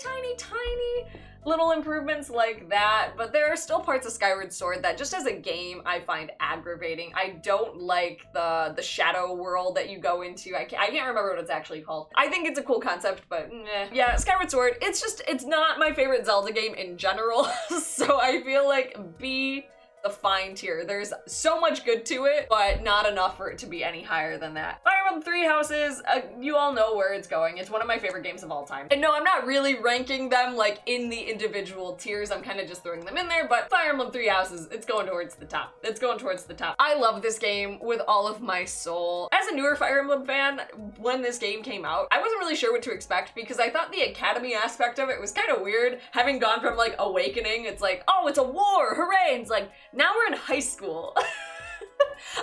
little improvements like that, but there are still parts of Skyward Sword that just as a game I find aggravating. I don't like the shadow world that you go into. I can't remember what it's actually called. I think it's a cool concept, but yeah, Skyward Sword, it's not my favorite Zelda game in general, so I feel like B, the fine tier. There's so much good to it, but not enough for it to be any higher than that. Fire Emblem Three Houses, you all know where it's going. It's one of my favorite games of all time. And no, I'm not really ranking them like in the individual tiers. I'm kind of just throwing them in there, but Fire Emblem Three Houses, it's going towards the top. It's going towards the top. I love this game with all of my soul. As a newer Fire Emblem fan, when this game came out, I wasn't really sure what to expect because I thought the academy aspect of it was kind of weird. Having gone from like Awakening, it's like, oh, it's a war, hooray! It's like, now we're in high school.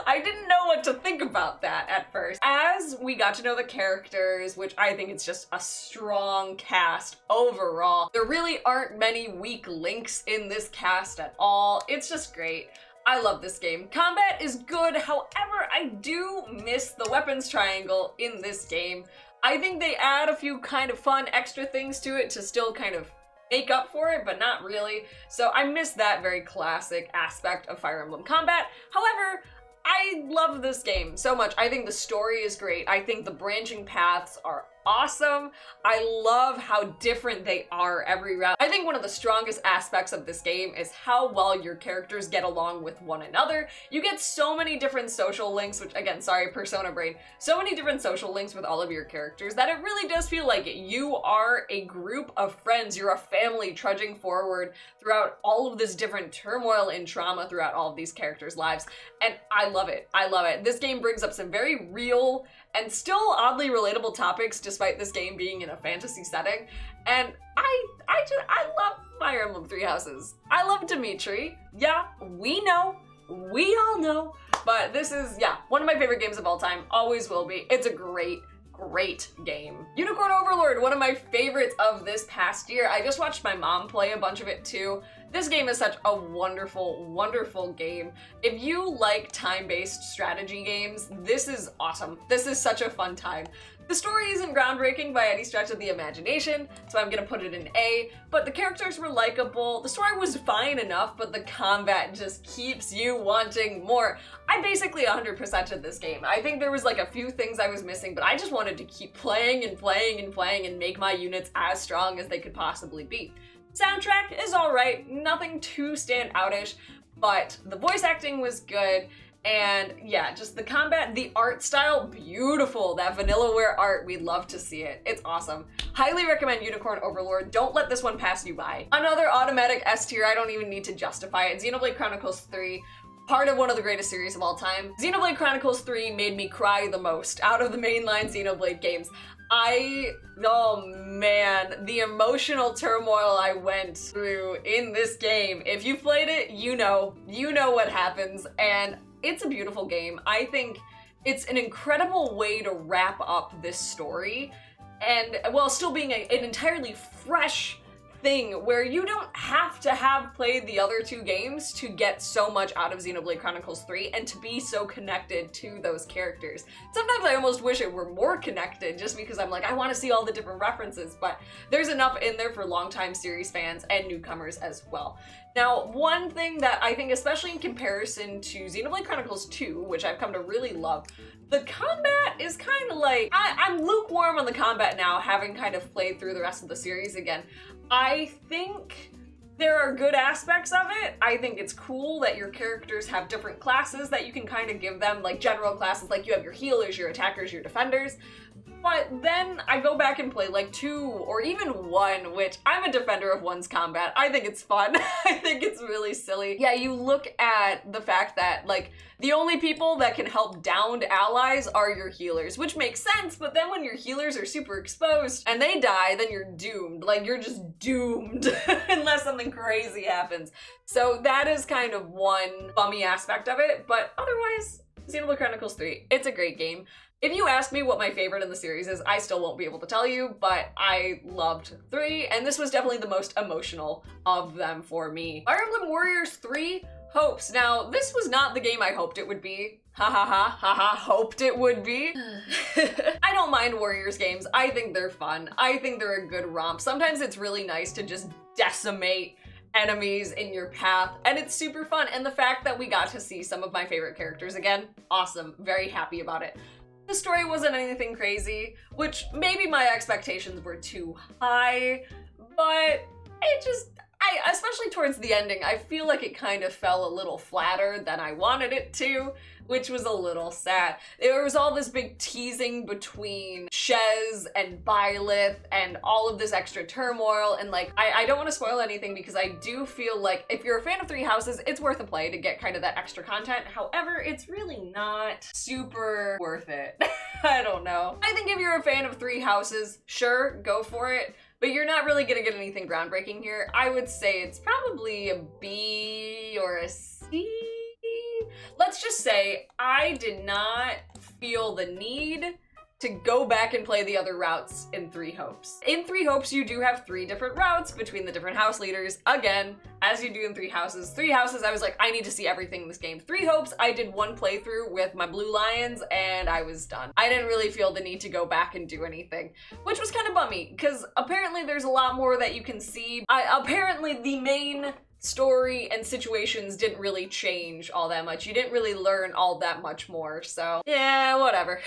I didn't know what to think about that at first. As we got to know the characters, which I think it's just a strong cast overall, there really aren't many weak links in this cast at all. It's just great. I love this game. Combat is good, however, I do miss the weapons triangle in this game. I think they add a few kind of fun extra things to it to still kind of make up for it, but not really. So I miss that very classic aspect of Fire Emblem combat. However, I love this game so much. I think the story is great. I think the branching paths are awesome. I love how different they are every route. I think one of the strongest aspects of this game is how well your characters get along with one another. You get so many different social links, which again, sorry, Persona brain, so many different social links with all of your characters that it really does feel like you are a group of friends. You're a family trudging forward throughout all of this different turmoil and trauma throughout all of these characters' lives. And I love it. I love it. This game brings up some very real and still oddly relatable topics despite this game being in a fantasy setting. And I love Fire Emblem Three Houses. I love Dimitri. Yeah, we know. We all know. But this is, yeah, one of my favorite games of all time. Always will be. It's a great game. Unicorn Overlord, one of my favorites of this past year. I just watched my mom play a bunch of it too. This game is such a wonderful, wonderful game. If you like time-based strategy games, this is awesome. This is such a fun time. The story isn't groundbreaking by any stretch of the imagination, so I'm gonna put it in A, but the characters were likable, the story was fine enough, but the combat just keeps you wanting more. I basically 100%ed this game. I think there was like a few things I was missing, but I just wanted to keep playing and playing and playing and make my units as strong as they could possibly be. Soundtrack is alright, nothing too standoutish, but the voice acting was good. And yeah, just the combat, the art style, beautiful. That Vanillaware art, we love to see it. It's awesome. Highly recommend Unicorn Overlord. Don't let this one pass you by. Another automatic S tier, I don't even need to justify it. Xenoblade Chronicles 3, part of one of the greatest series of all time. Xenoblade Chronicles 3 made me cry the most out of the mainline Xenoblade games. Oh man, the emotional turmoil I went through in this game. If you played it, you know what happens, and it's a beautiful game. I think it's an incredible way to wrap up this story, and while still being an entirely fresh thing where you don't have to have played the other two games to get so much out of Xenoblade Chronicles 3 and to be so connected to those characters. Sometimes I almost wish it were more connected just because I'm like, I want to see all the different references, but there's enough in there for longtime series fans and newcomers as well. Now, one thing that I think, especially in comparison to Xenoblade Chronicles 2, which I've come to really love, the combat is kind of like, I'm lukewarm on the combat now, having kind of played through the rest of the series again. I think there are good aspects of it. I think it's cool that your characters have different classes that you can kind of give them, like general classes, like you have your healers, your attackers, your defenders. But then I go back and play like 2 or even 1, which I'm a defender of 1's combat. I think it's fun. I think it's really silly. Yeah, you look at the fact that like the only people that can help downed allies are your healers, which makes sense, but then when your healers are super exposed and they die, then you're doomed. Like, you're just doomed unless something crazy happens. So that is kind of one bummy aspect of it, but otherwise, Xenoblade Chronicles 3, it's a great game. If you ask me what my favorite in the series is, I still won't be able to tell you, but I loved 3, and this was definitely the most emotional of them for me. Fire Emblem Warriors 3 Hopes. Now, this was not the game I hoped it would be. Ha ha ha ha ha, hoped it would be. I don't mind Warriors games. I think they're fun. I think they're a good romp. Sometimes it's really nice to just decimate enemies in your path, and it's super fun. And the fact that we got to see some of my favorite characters again, awesome. Very happy about it. The story wasn't anything crazy, which maybe my expectations were too high, but it just, especially towards the ending, I feel like it kind of fell a little flatter than I wanted it to, which was a little sad. There was all this big teasing between Shez and Byleth and all of this extra turmoil, and like, I don't want to spoil anything because I do feel like if you're a fan of Three Houses, it's worth a play to get kind of that extra content. However, it's really not super worth it. I don't know. I think if you're a fan of Three Houses, sure, go for it. But you're not really gonna get anything groundbreaking here. I would say it's probably a B or a C. Let's just say I did not feel the need to go back and play the other routes in Three Hopes. In Three Hopes, you do have 3 different routes between the different house leaders. Again, as you do in Three Houses. Three Houses, I was like, I need to see everything in this game. Three Hopes, I did 1 playthrough with my Blue Lions and I was done. I didn't really feel the need to go back and do anything, which was kind of bummy because apparently there's a lot more that you can see. Apparently the main story and situations didn't really change all that much. You didn't really learn all that much more, so yeah, whatever.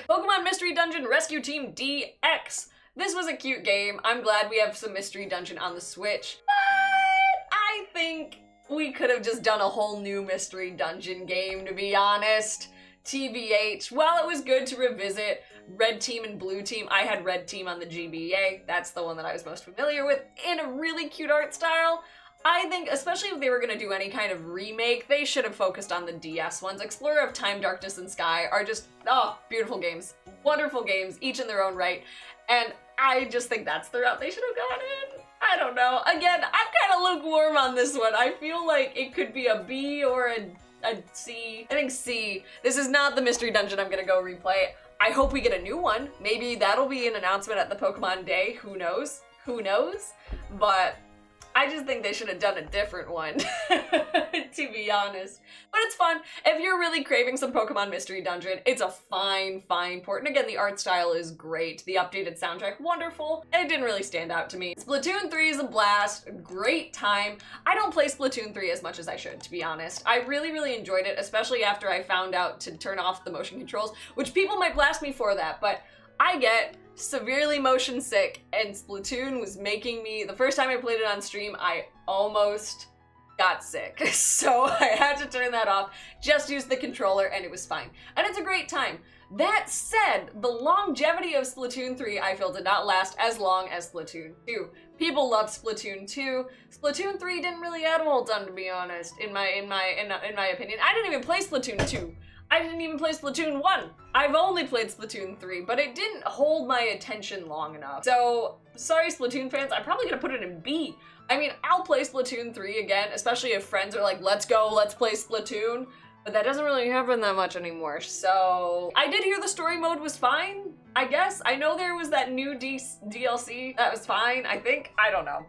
Pokemon Mystery Dungeon Rescue Team DX. This was a cute game. I'm glad we have some Mystery Dungeon on the Switch, but I think we could have just done a whole new Mystery Dungeon game, to be honest. TBH, while it was good to revisit Red Team and Blue Team, I had Red Team on the GBA. That's the one that I was most familiar with, in a really cute art style. I think, especially if they were going to do any kind of remake, they should have focused on the DS ones. Explorer of Time, Darkness, and Sky are just, oh, beautiful games. Wonderful games, each in their own right. And I just think that's the route they should have gone in. I don't know. Again, I'm kind of lukewarm on this one. I feel like it could be a B or a C. I think C. This is not the Mystery Dungeon I'm going to go replay. I hope we get a new one. Maybe that'll be an announcement at the Pokemon Day. Who knows? Who knows? But I just think they should have done a different one, to be honest. But it's fun. If you're really craving some Pokemon Mystery Dungeon, it's a fine port. And again, the art style is great. The updated soundtrack, wonderful. It didn't really stand out to me. Splatoon 3 is a blast, great time. I don't play Splatoon 3 as much as I should, to be honest. I really enjoyed it, especially after I found out to turn off the motion controls, which people might blast me for that, but I get severely motion sick, and Splatoon was making me, the first time I played it on stream, I almost got sick. So I had to turn that off, just use the controller, and it was fine. And it's a great time. That said, the longevity of Splatoon 3, I feel, did not last as long as Splatoon 2. People loved Splatoon 2. Splatoon 3 didn't really add a whole ton, to be honest, in my opinion. I didn't even play Splatoon 2. I didn't even play Splatoon 1. I've only played Splatoon 3, but it didn't hold my attention long enough. So, sorry Splatoon fans, I'm probably gonna put it in B. I mean, I'll play Splatoon 3 again, especially if friends are like, let's go, let's play Splatoon. But that doesn't really happen that much anymore, so... I did hear the story mode was fine, I guess. I know there was that new DLC that was fine, I think. I don't know.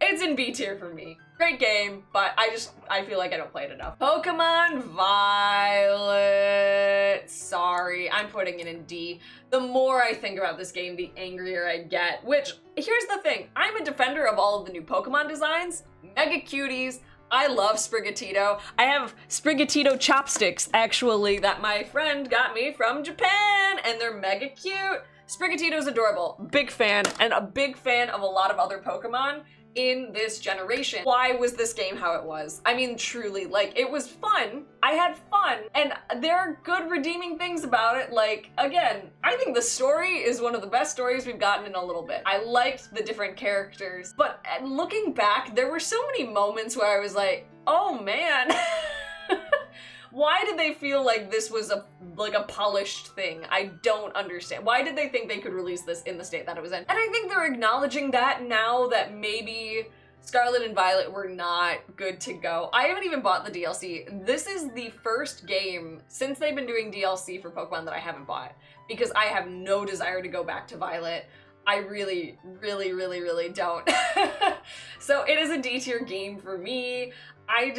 It's in B tier for me. Great game, but I feel like I don't play it enough. Pokemon Violet. Sorry, I'm putting it in D. The more I think about this game, the angrier I get. Which, here's the thing. I'm a defender of all of the new Pokemon designs. Mega cuties. I love Sprigatito. I have Sprigatito chopsticks, actually, that my friend got me from Japan, and they're mega cute. Sprigatito's adorable. Big fan, and a big fan of a lot of other Pokemon in this generation. Why was this game how it was? I mean, truly, like, it was fun. I had fun, and there are good redeeming things about it. Like, again, I think the story is one of the best stories we've gotten in a little bit. I liked the different characters, but looking back, there were so many moments where I was like, oh man. Why did they feel like this was a polished thing? I don't understand. Why did they think they could release this in the state that it was in? And I think they're acknowledging that now that maybe Scarlet and Violet were not good to go. I haven't even bought the DLC. This is the first game since they've been doing DLC for Pokemon that I haven't bought, because I have no desire to go back to Violet. I really don't. So it is a D tier game for me. I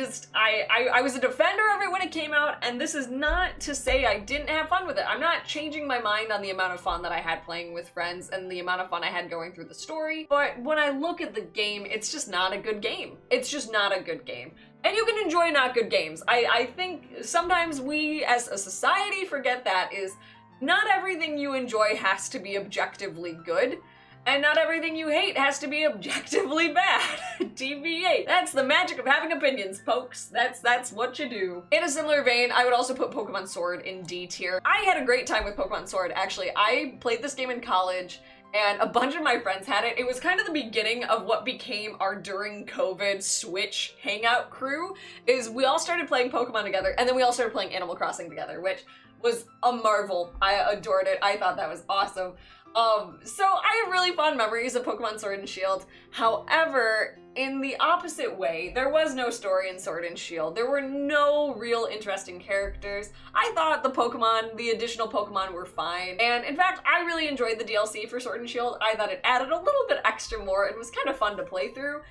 was a defender of it when it came out, and this is not to say I didn't have fun with it. I'm not changing my mind on the amount of fun that I had playing with friends and the amount of fun I had going through the story, but when I look at the game, it's just not a good game. It's just not a good game. And you can enjoy not good games. I think sometimes we as a society forget that is not everything you enjoy has to be objectively good. And not everything you hate has to be objectively bad. TBA. That's the magic of having opinions, folks. That's what you do. In a similar vein, I would also put Pokemon Sword in D tier. I had a great time with Pokemon Sword, actually. I played this game in college, and a bunch of my friends had it. It was kind of the beginning of what became our during COVID Switch hangout crew, is we all started playing Pokemon together, and then we all started playing Animal Crossing together, which was a marvel. I adored it. I thought that was awesome. So I have really fond memories of Pokemon Sword and Shield. However, in the opposite way, there was no story in Sword and Shield. There were no real interesting characters. I thought the additional Pokemon were fine. And in fact, I really enjoyed the DLC for Sword and Shield. I thought it added a little bit extra more. It was kind of fun to play through.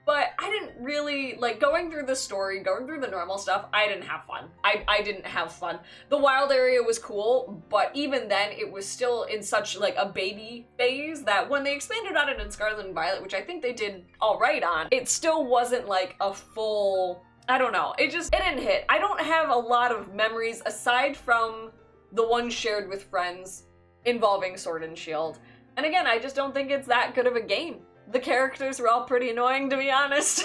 But I didn't really, like, going through the story, going through the normal stuff, I didn't have fun. I didn't have fun. The wild area was cool, but even then, it was still in such, like, a baby phase that when they expanded on it in Scarlet and Violet, which I think they did all right on, it still wasn't, like, a full, I don't know. It didn't hit. I don't have a lot of memories aside from the ones shared with friends involving Sword and Shield. And again, I just don't think it's that good of a game. The characters were all pretty annoying, to be honest.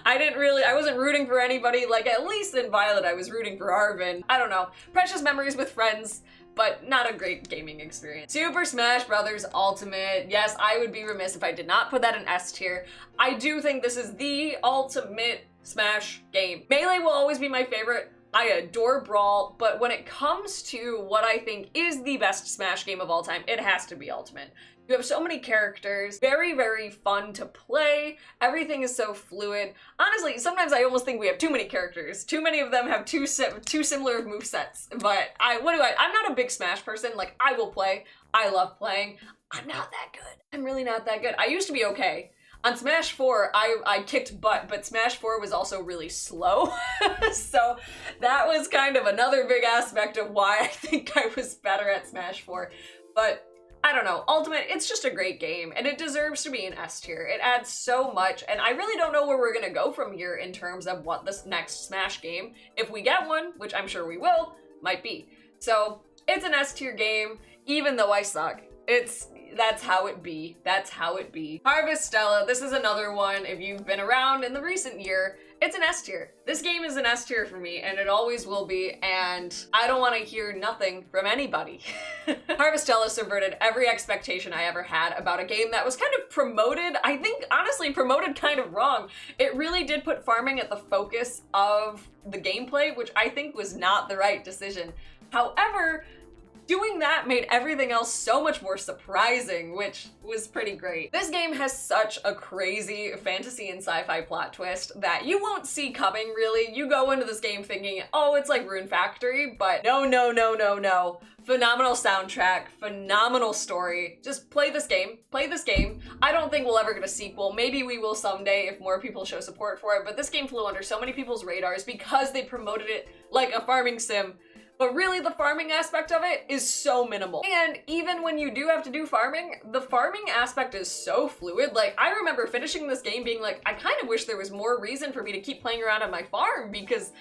I wasn't rooting for anybody. Like, at least in Violet, I was rooting for Arvin. I don't know. Precious memories with friends, but not a great gaming experience. Super Smash Bros. Ultimate. Yes, I would be remiss if I did not put that in S tier. I do think this is the ultimate Smash game. Melee will always be my favorite. I adore Brawl, but when it comes to what I think is the best Smash game of all time, it has to be Ultimate. You have so many characters, very fun to play, everything is so fluid. Honestly, sometimes I almost think we have too many characters. Too many of them have too similar movesets, but I'm not a big Smash person. Like, I will play, I love playing. I'm not that good. I'm really not that good. I used to be okay. On Smash 4, I kicked butt, but Smash 4 was also really slow. So that was kind of another big aspect of why I think I was better at Smash 4. But I don't know, Ultimate, it's just a great game, and it deserves to be an S tier. It adds so much, and I really don't know where we're gonna go from here in terms of what this next Smash game, if we get one, which I'm sure we will, might be. So it's an S tier game, even though I suck. That's how it be. That's how it be. Harvestella, this is another one. If you've been around in the recent year, it's an S tier. This game is an S tier for me, and it always will be, and I don't want to hear nothing from anybody. Harvestella subverted every expectation I ever had about a game that was kind of promoted, I think, honestly, promoted kind of wrong. It really did put farming at the focus of the gameplay, which I think was not the right decision. However, doing that made everything else so much more surprising, which was pretty great. This game has such a crazy fantasy and sci-fi plot twist that you won't see coming, really. You go into this game thinking, oh, it's like Rune Factory, but no, no, no, no, no. Phenomenal soundtrack, phenomenal story. Just play this game, play this game. I don't think we'll ever get a sequel. Maybe we will someday if more people show support for it, but this game flew under so many people's radars because they promoted it like a farming sim. But really, the farming aspect of it is so minimal. And even when you do have to do farming, the farming aspect is so fluid. Like, I remember finishing this game being like, I kind of wish there was more reason for me to keep playing around on my farm because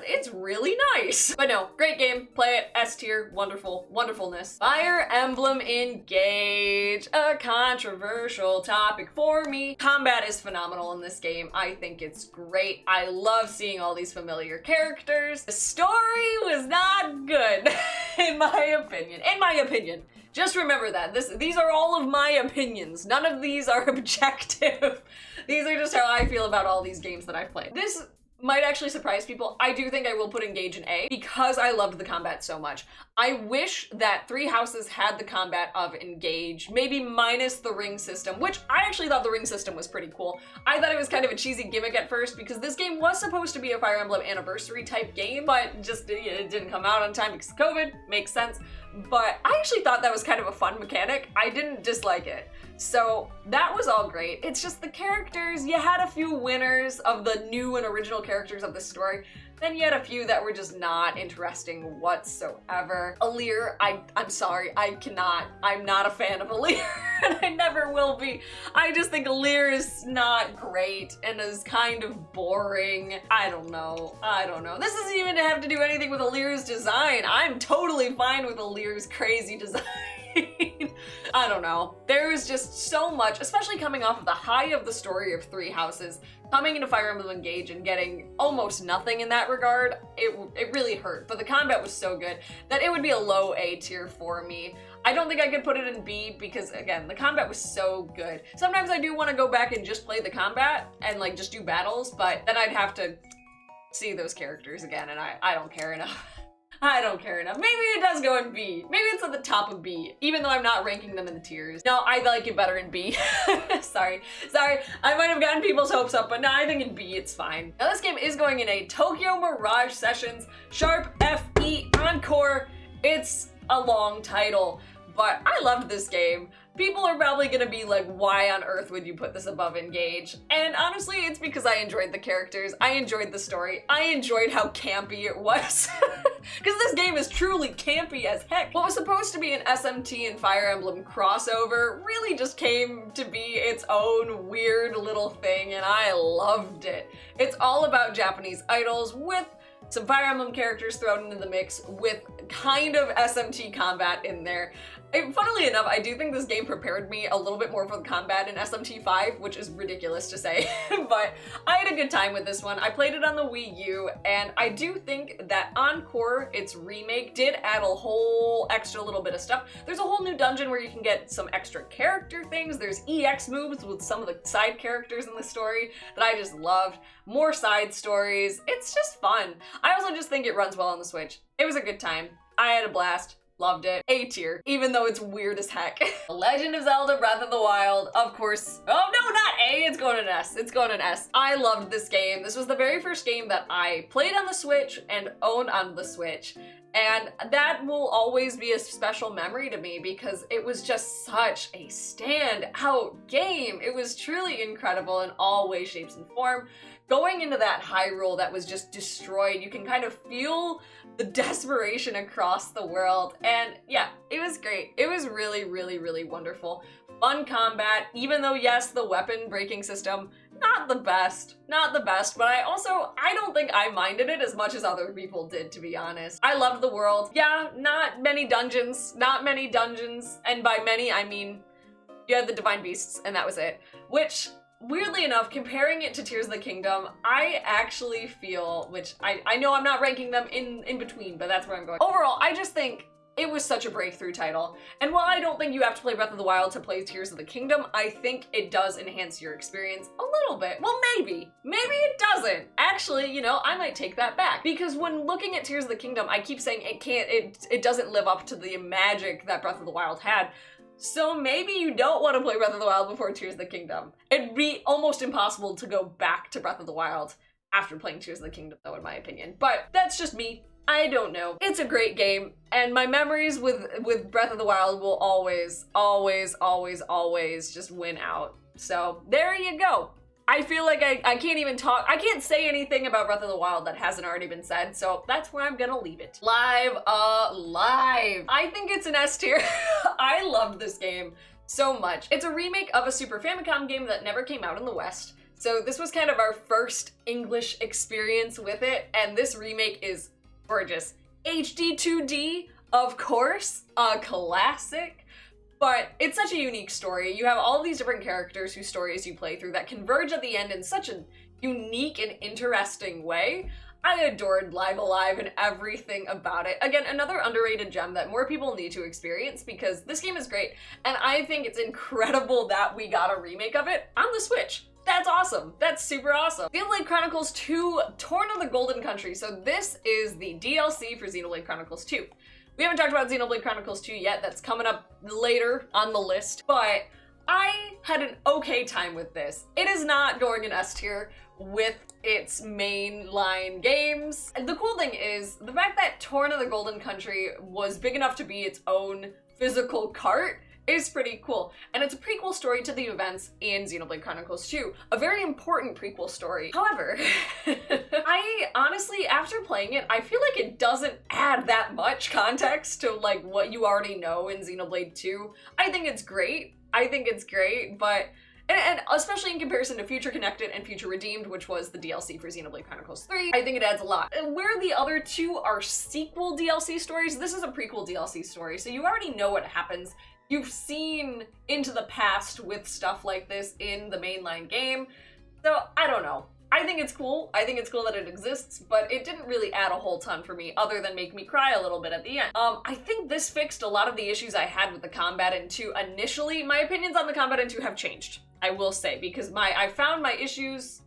it's really nice. But no, great game, play it, S tier, wonderful, wonderfulness. Fire Emblem Engage, a controversial topic for me. Combat is phenomenal in this game. I think it's great. I love seeing all these familiar characters. The story was not good, in my opinion. In my opinion. Just remember that. These are all of my opinions. None of these are objective. These are just how I feel about all these games that I've played. This might actually surprise people. I do think I will put Engage in A because I loved the combat so much. I wish that Three Houses had the combat of Engage, maybe minus the ring system, which I actually thought the ring system was pretty cool. I thought it was kind of a cheesy gimmick at first because this game was supposed to be a Fire Emblem Anniversary type game, but just it didn't come out on time because of COVID, makes sense. But I actually thought that was kind of a fun mechanic. I didn't dislike it. So that was all great. It's just the characters, you had a few winners of the new and original characters of the story, then you had a few that were just not interesting whatsoever. Alear, I'm sorry, I'm not a fan of Alear, and I never will be. I just think Alear is not great and is kind of boring. I don't know. This doesn't even have to do anything with Alear's design. I'm totally fine with Alear's crazy design. I don't know. There was just so much, especially coming off of the high of the story of Three Houses, coming into Fire Emblem Engage and getting almost nothing in that regard, it really hurt. But the combat was so good that it would be a low A tier for me. I don't think I could put it in B because, again, the combat was so good. Sometimes I do want to go back and just play the combat and like just do battles, but then I'd have to see those characters again and I don't care enough. I don't care enough. Maybe it does go in B. Maybe it's at the top of B, even though I'm not ranking them in the tiers. No, I like it better in B. Sorry. I might have gotten people's hopes up, but no, I think in B it's fine. Now this game is going in a Tokyo Mirage Sessions Sharp FE Encore. It's a long title, but I loved this game. People are probably gonna be like, why on earth would you put this above Engage? And honestly, it's because I enjoyed the characters, I enjoyed the story, I enjoyed how campy it was. Because this game is truly campy as heck. What was supposed to be an SMT and Fire Emblem crossover really just came to be its own weird little thing, and I loved it. It's all about Japanese idols with some Fire Emblem characters thrown into the mix with kind of SMT combat in there. Funnily enough, I do think this game prepared me a little bit more for the combat in SMT 5, which is ridiculous to say, but I had a good time with this one. I played it on the Wii U, and I do think that Encore, its remake, did add a whole extra little bit of stuff. There's a whole new dungeon where you can get some extra character things. There's EX moves with some of the side characters in the story that I just loved. More side stories. It's just fun. I also just think it runs well on the Switch. It was a good time. I had a blast. Loved it. A tier, even though it's weird as heck. Legend of Zelda Breath of the Wild, of course. Oh no, not A, it's going an S. It's going an S. I loved this game. This was the very first game that I played on the Switch and owned on the Switch. And that will always be a special memory to me because it was just such a standout game. It was truly incredible in all ways, shapes, and form. Going into that Hyrule that was just destroyed, you can kind of feel the desperation across the world. And yeah, it was great. It was really, really, really wonderful. Fun combat, even though yes, the weapon breaking system, not the best, but I don't think I minded it as much as other people did, to be honest. I loved the world. Yeah, not many dungeons, and by many, I mean, you had the Divine Beasts, and that was it. Which, weirdly enough, comparing it to Tears of the Kingdom, I actually feel, which I know I'm not ranking them in between, but that's where I'm going. Overall, I just think it was such a breakthrough title. And while I don't think you have to play Breath of the Wild to play Tears of the Kingdom, I think it does enhance your experience a little bit. Well, maybe it doesn't. Actually, you know, I might take that back. Because when looking at Tears of the Kingdom, I keep saying it doesn't live up to the magic that Breath of the Wild had. So maybe you don't want to play Breath of the Wild before Tears of the Kingdom. It'd be almost impossible to go back to Breath of the Wild after playing Tears of the Kingdom, though, in my opinion. But that's just me. I don't know. It's a great game, and my memories with Breath of the Wild will always just win out. So there you go. I feel like I can't even talk, I can't say anything about Breath of the Wild that hasn't already been said, so that's where I'm gonna leave it. Live. I think it's an S tier. I loved this game so much. It's a remake of a Super Famicom game that never came out in the West. So this was kind of our first English experience with it, and this remake is gorgeous. HD 2D, of course, a classic, but it's such a unique story. You have all these different characters whose stories you play through that converge at the end in such a unique and interesting way. I adored Live Alive and everything about it. Again, another underrated gem that more people need to experience because this game is great, and I think it's incredible that we got a remake of it on the Switch. That's awesome. That's super awesome. Xenoblade Chronicles 2, Torn of the Golden Country. So this is the DLC for Xenoblade Chronicles 2. We haven't talked about Xenoblade Chronicles 2 yet. That's coming up later on the list, but I had an okay time with this. It is not going in S tier with its mainline games. And the cool thing is the fact that Torn of the Golden Country was big enough to be its own physical cart is pretty cool. And it's a prequel story to the events in Xenoblade Chronicles 2. A very important prequel story. However, I honestly, after playing it, I feel like it doesn't add that much context to like what you already know in Xenoblade 2. I think it's great, but and especially in comparison to Future Connected and Future Redeemed, which was the DLC for Xenoblade Chronicles 3, I think it adds a lot. Where the other two are sequel DLC stories, this is a prequel DLC story, so you already know what happens. You've seen into the past with stuff like this in the mainline game, so I don't know. I think it's cool. I think it's cool that it exists, but it didn't really add a whole ton for me other than make me cry a little bit at the end. I think this fixed a lot of the issues I had with the combat in 2 initially. My opinions on the combat in 2 have changed, I will say, because I found my issues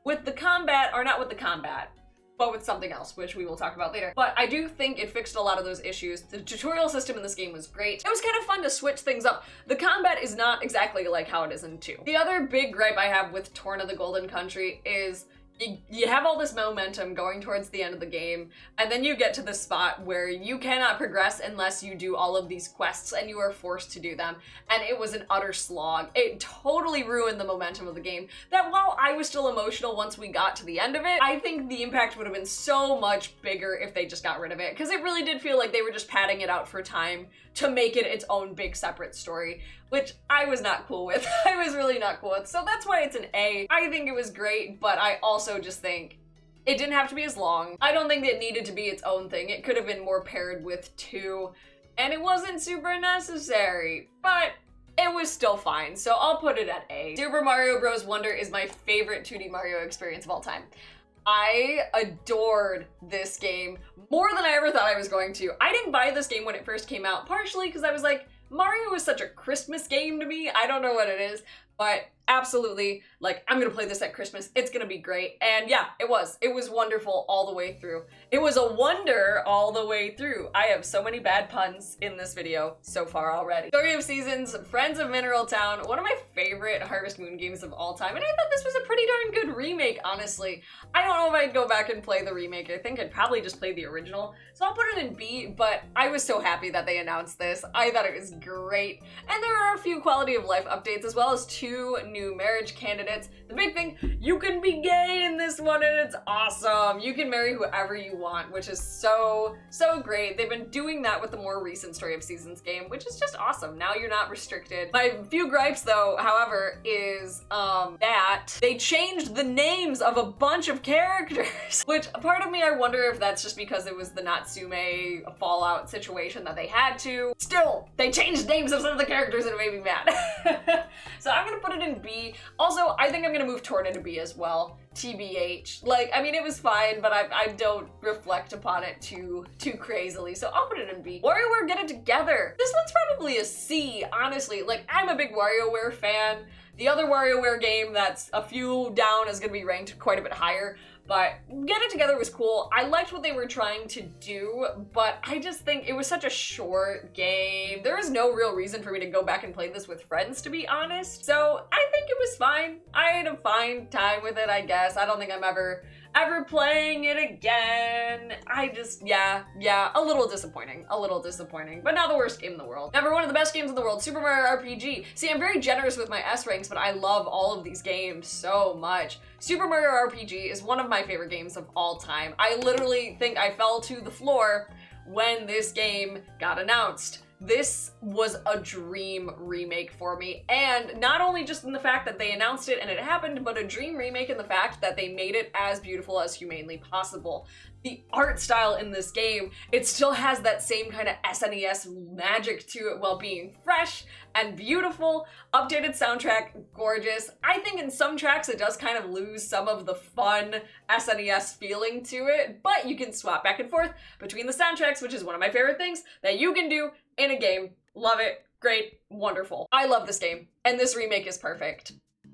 with the combat are not with the combat, but with something else, which we will talk about later. But I do think it fixed a lot of those issues. The tutorial system in this game was great. It was kind of fun to switch things up. The combat is not exactly like how it is in 2. The other big gripe I have with Torn of the Golden Country is you have all this momentum going towards the end of the game, and then you get to the spot where you cannot progress unless you do all of these quests, and you are forced to do them, and it was an utter slog. It totally ruined the momentum of the game, that while I was still emotional once we got to the end of it, I think the impact would have been so much bigger if they just got rid of it, because it really did feel like they were just padding it out for time to make it its own big separate story, which I was not cool with. I was really not cool with, so that's why it's an A. I think it was great, but I also just think it didn't have to be as long. I don't think it needed to be its own thing. It could have been more paired with 2, and it wasn't super necessary, but it was still fine, so I'll put it at A. Super Mario Bros. Wonder is my favorite 2D Mario experience of all time. I adored this game more than I ever thought I was going to. I didn't buy this game when it first came out, partially because I was like, Mario is such a Christmas game to me. I don't know what it is, but absolutely, like, I'm gonna play this at Christmas. It's gonna be great. And yeah, it was. It was wonderful all the way through. It was a wonder all the way through. I have so many bad puns in this video so far already. Story of Seasons, Friends of Mineral Town, one of my favorite Harvest Moon games of all time. And I thought this was a pretty darn good remake, honestly. I don't know if I'd go back and play the remake. I think I'd probably just play the original. So I'll put it in B, but I was so happy that they announced this. I thought it was great. And there are a few quality of life updates as well as 2 new marriage candidates. The big thing, you can be gay in this one and it's awesome. You can marry whoever you want, which is so great. They've been doing that with the more recent Story of Seasons game, which is just awesome. Now you're not restricted. My few gripes though, however, is that they changed the names of a bunch of characters, which part of me, I wonder if that's just because it was the Natsume Fallout situation that they had to. Still, they changed names of some of the characters and it made me mad. So I'm gonna put it in B. Also, I think I'm gonna move toward it to B as well. TBH. Like, I mean, it was fine, but I don't reflect upon it too crazily, so I'll put it in B. WarioWare Get It Together. This one's probably a C, honestly. Like, I'm a big WarioWare fan. The other WarioWare game that's a few down is gonna be ranked quite a bit higher, but Get It Together was cool. I liked what they were trying to do, but I just think it was such a short game. There was no real reason for me to go back and play this with friends, to be honest. So I think it was fine. I had a fine time with it, I guess. I don't think I'm ever playing it again. I just, yeah, a little disappointing, but not the worst game in the world. Number 1 of the best games in the world, Super Mario RPG. See, I'm very generous with my S ranks, but I love all of these games so much. Super Mario RPG is one of my favorite games of all time. I literally think I fell to the floor when this game got announced. This was a dream remake for me, and not only just in the fact that they announced it and it happened, but a dream remake in the fact that they made it as beautiful as humanly possible. The art style in this game, it still has that same kind of SNES magic to it while being fresh and beautiful. Updated soundtrack, gorgeous. I think in some tracks it does kind of lose some of the fun SNES feeling to it, but you can swap back and forth between the soundtracks, which is one of my favorite things that you can do in a game. Love it. Great. Wonderful. I love this game, and this remake is perfect.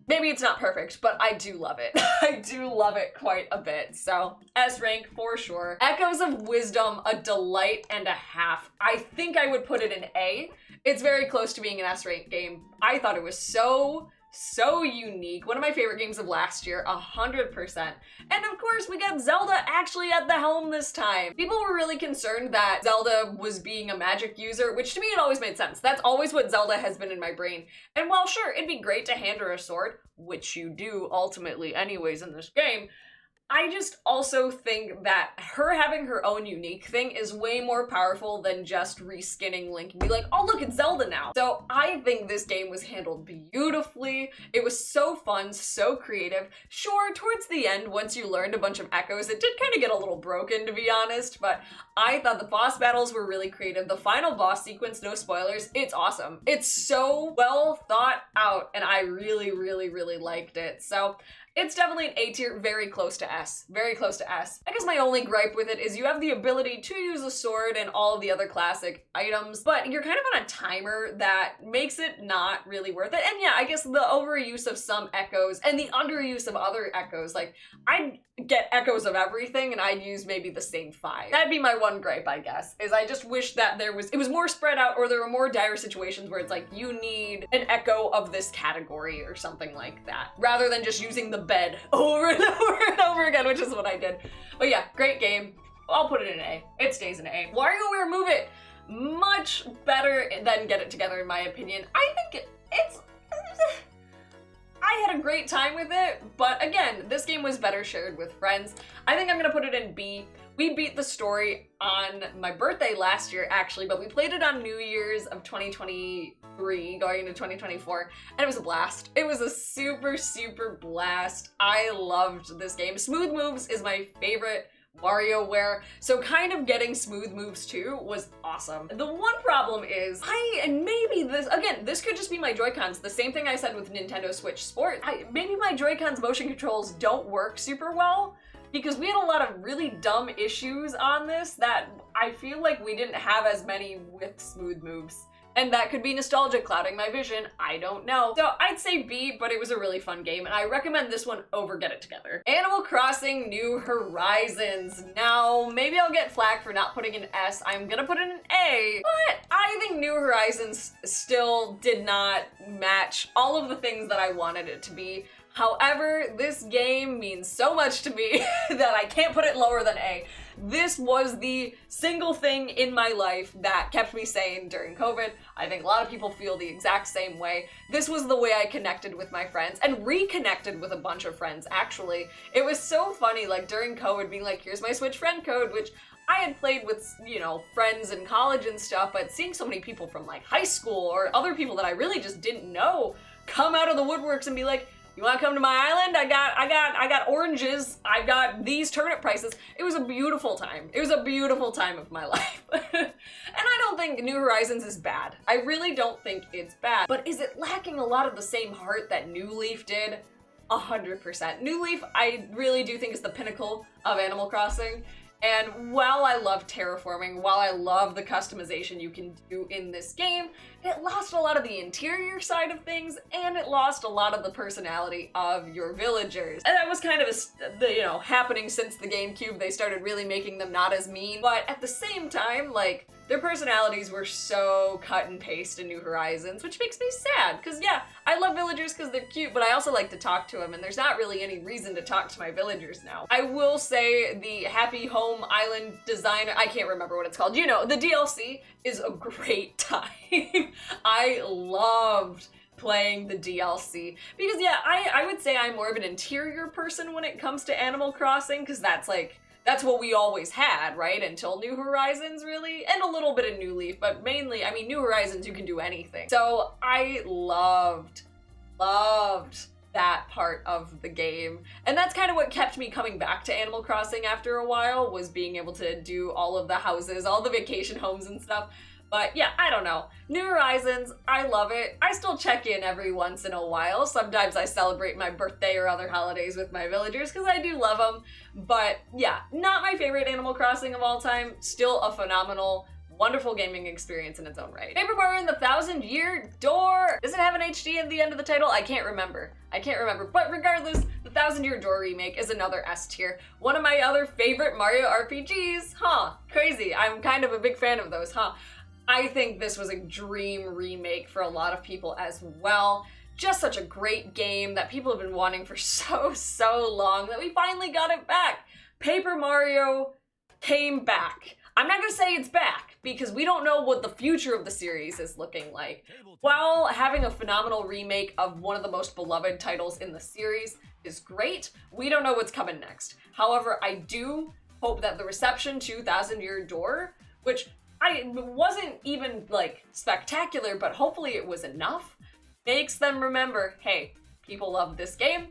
Maybe it's not perfect, but I do love it. I do love it quite a bit. So S rank for sure. Echoes of Wisdom, a delight and a half. I think I would put it in A. It's very close to being an S rank game. I thought it was so unique. One of my favorite games of last year, 100%. And of course, we got Zelda actually at the helm this time. People were really concerned that Zelda was being a magic user, which to me, it always made sense. That's always what Zelda has been in my brain. And while sure, it'd be great to hand her a sword, which you do ultimately anyways in this game, I just also think that her having her own unique thing is way more powerful than just reskinning Link and be like, oh look, it's Zelda now. So I think this game was handled beautifully. It was so fun, so creative. Sure, towards the end, once you learned a bunch of echoes, it did kind of get a little broken, to be honest, but I thought the boss battles were really creative. The final boss sequence, no spoilers, it's awesome. It's so well thought out, and I really liked it. So it's definitely an A tier, very close to S. Very close to S. I guess my only gripe with it is you have the ability to use a sword and all of the other classic items, but you're kind of on a timer that makes it not really worth it. And yeah, I guess the overuse of some echoes and the underuse of other echoes, like I'd get echoes of everything and I'd use maybe the same 5. That'd be my one gripe, I guess, is I just wish that it was more spread out, or there were more dire situations where it's like, you need an echo of this category or something like that, rather than just using the bed over and over and over again, which is what I did. But yeah, great game. I'll put it in A. It stays in A. WarioWare Move It, much better than Get It Together in my opinion. I think it's... I had a great time with it, but again, this game was better shared with friends. I think I'm gonna put it in B. We beat the story on my birthday last year, actually, but we played it on New Year's of 2023, going into 2024, and it was a blast. It was a super blast. I loved this game. Smooth Moves is my favorite WarioWare, so kind of getting Smooth Moves too was awesome. The one problem is, and maybe this could just be my Joy-Cons, the same thing I said with Nintendo Switch Sport, maybe my Joy-Cons motion controls don't work super well, because we had a lot of really dumb issues on this that I feel like we didn't have as many with Smooth Moves. And that could be nostalgia clouding my vision, I don't know. So I'd say B, but it was a really fun game, and I recommend this one over Get It Together. Animal Crossing New Horizons. Now, maybe I'll get flack for not putting an S. I'm gonna put in an A, but I think New Horizons still did not match all of the things that I wanted it to be. However, this game means so much to me that I can't put it lower than A. This was the single thing in my life that kept me sane during COVID. I think a lot of people feel the exact same way. This was the way I connected with my friends and reconnected with a bunch of friends, actually. It was so funny, like during COVID, being like, here's my Switch friend code, which I had played with, you know, friends in college and stuff, but seeing so many people from like high school or other people that I really just didn't know come out of the woodworks and be like, you want to come to my island? I got oranges. I got these turnip prices. It was a beautiful time. It was a beautiful time of my life. And I don't think New Horizons is bad. I really don't think it's bad. But is it lacking a lot of the same heart that New Leaf did? 100%. New Leaf, I really do think is the pinnacle of Animal Crossing. And while I love terraforming, while I love the customization you can do in this game, it lost a lot of the interior side of things, and it lost a lot of the personality of your villagers. And that was kind of happening since the GameCube. They started really making them not as mean, but at the same time, like, their personalities were so cut and paste in New Horizons, which makes me sad, because yeah, I love villagers because they're cute, but I also like to talk to them, and there's not really any reason to talk to my villagers now. I will say the Happy Home Island designer, I can't remember what it's called, you know, the DLC is a great time. I loved playing the DLC because yeah, I would say I'm more of an interior person when it comes to Animal Crossing, because that's what we always had, right? Until New Horizons, really, and a little bit of New Leaf, but mainly, I mean, New Horizons, you can do anything. So I loved that part of the game. And that's kind of what kept me coming back to Animal Crossing after a while, was being able to do all of the houses, all the vacation homes and stuff. But yeah, I don't know. New Horizons, I love it. I still check in every once in a while. Sometimes I celebrate my birthday or other holidays with my villagers because I do love them. But yeah, not my favorite Animal Crossing of all time. Still a phenomenal, wonderful gaming experience in its own right. Paper Mario and the Thousand Year Door. Does it have an HD at the end of the title? I can't remember. But regardless, the Thousand Year Door remake is another S tier. One of my other favorite Mario RPGs. Huh, crazy. I'm kind of a big fan of those, huh? I think this was a dream remake for a lot of people as well. Just such a great game that people have been wanting for so long that we finally got it back. Paper Mario came back. I'm not gonna say it's back because we don't know what the future of the series is looking like. While having a phenomenal remake of one of the most beloved titles in the series is great, we don't know what's coming next. However, I do hope that the reception to Thousand Year Door, which wasn't even like spectacular, but hopefully it was enough, makes them remember, hey, people love this game.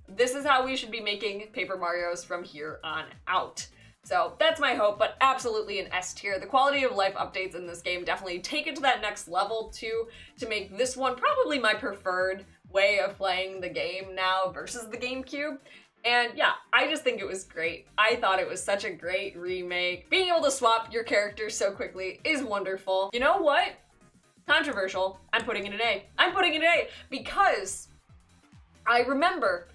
This is how we should be making Paper Marios from here on out. So that's my hope, but absolutely an S tier. The quality of life updates in this game definitely take it to that next level too, to make this one probably my preferred way of playing the game now versus the GameCube. And yeah, I just think it was great. I thought it was such a great remake. Being able to swap your characters so quickly is wonderful. You know what? Controversial. I'm putting it an A. I'm putting it an A because I remember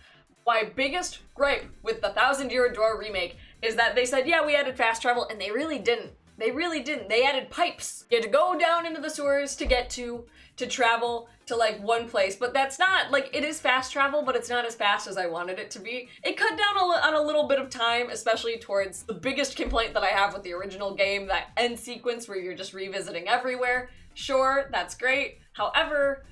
my biggest gripe with the Thousand Year Door remake is that they said, yeah, we added fast travel, and they really didn't. They really didn't. They added pipes. You had to go down into the sewers to travel to like one place, but that's not, like, it is fast travel, but it's not as fast as I wanted it to be. It cut down on a little bit of time, especially towards the biggest complaint that I have with the original game, that end sequence where you're just revisiting everywhere. Sure, that's great. However,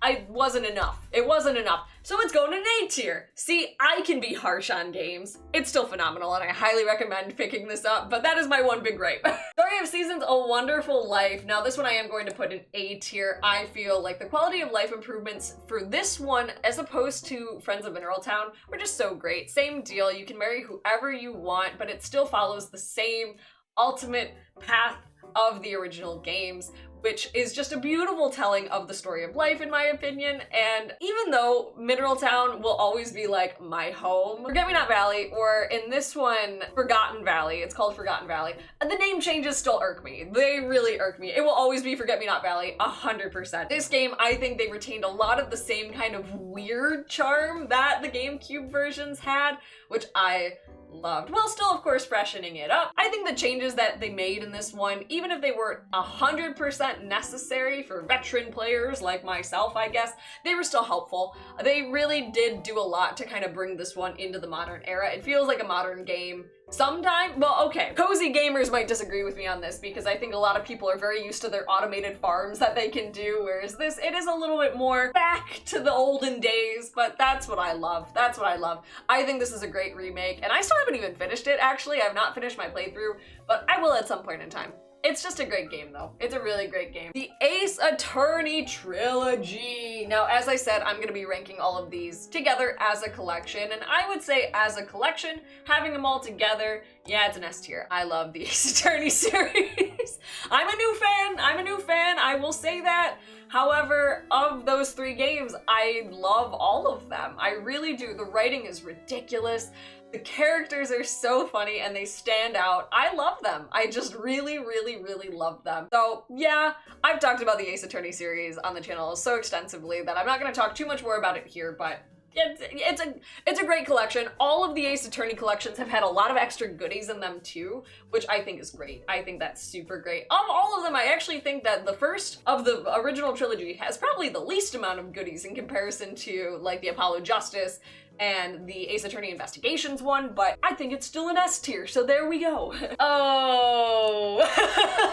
it wasn't enough. It wasn't enough. So it's going to an A tier. See, I can be harsh on games. It's still phenomenal, and I highly recommend picking this up, but that is my one big gripe. Story of Seasons, A Wonderful Life. Now, this one I am going to put in A tier. I feel like the quality of life improvements for this one, as opposed to Friends of Mineral Town, were just so great. Same deal. You can marry whoever you want, but it still follows the same ultimate path of the original games, which is just a beautiful telling of the story of life, in my opinion. And even though Mineral Town will always be like my home, Forget-Me-Not Valley, or in this one, Forgotten Valley, it's called Forgotten Valley, and the name changes still irk me. They really irk me. It will always be Forget-Me-Not Valley, 100%. This game, I think they retained a lot of the same kind of weird charm that the GameCube versions had, which I loved, while still of course freshening it up. I think the changes that they made in this one, even if they weren't 100% necessary for veteran players like myself, I guess, they were still helpful. They really did do a lot to kind of bring this one into the modern era. It feels like a modern game sometimes. Well, okay, cozy gamers might disagree with me on this because I think a lot of people are very used to their automated farms that they can do, whereas this, it is a little bit more back to the olden days, but that's what I love. That's what I love. I think this is a great remake, and I still haven't even finished it, actually. I've not finished my playthrough, but I will at some point in time. It's just a great game, though. It's a really great game. The Ace Attorney Trilogy. Now, as I said, I'm gonna be ranking all of these together as a collection, and I would say as a collection, having them all together, yeah, it's an S tier. I love the Ace Attorney series. I'm a new fan, I will say that. However, of those 3 games, I love all of them. I really do. The writing is ridiculous. The characters are so funny and they stand out. I love them. I just really, really, really love them. So yeah, I've talked about the Ace Attorney series on the channel so extensively that I'm not gonna talk too much more about it here, but it's a great collection. All of the Ace Attorney collections have had a lot of extra goodies in them too, which I think is great. I think that's super great. Of all of them, I actually think that the first of the original trilogy has probably the least amount of goodies in comparison to like the Apollo Justice and the Ace Attorney Investigations one, but I think it's still an S tier, so there we go. Oh,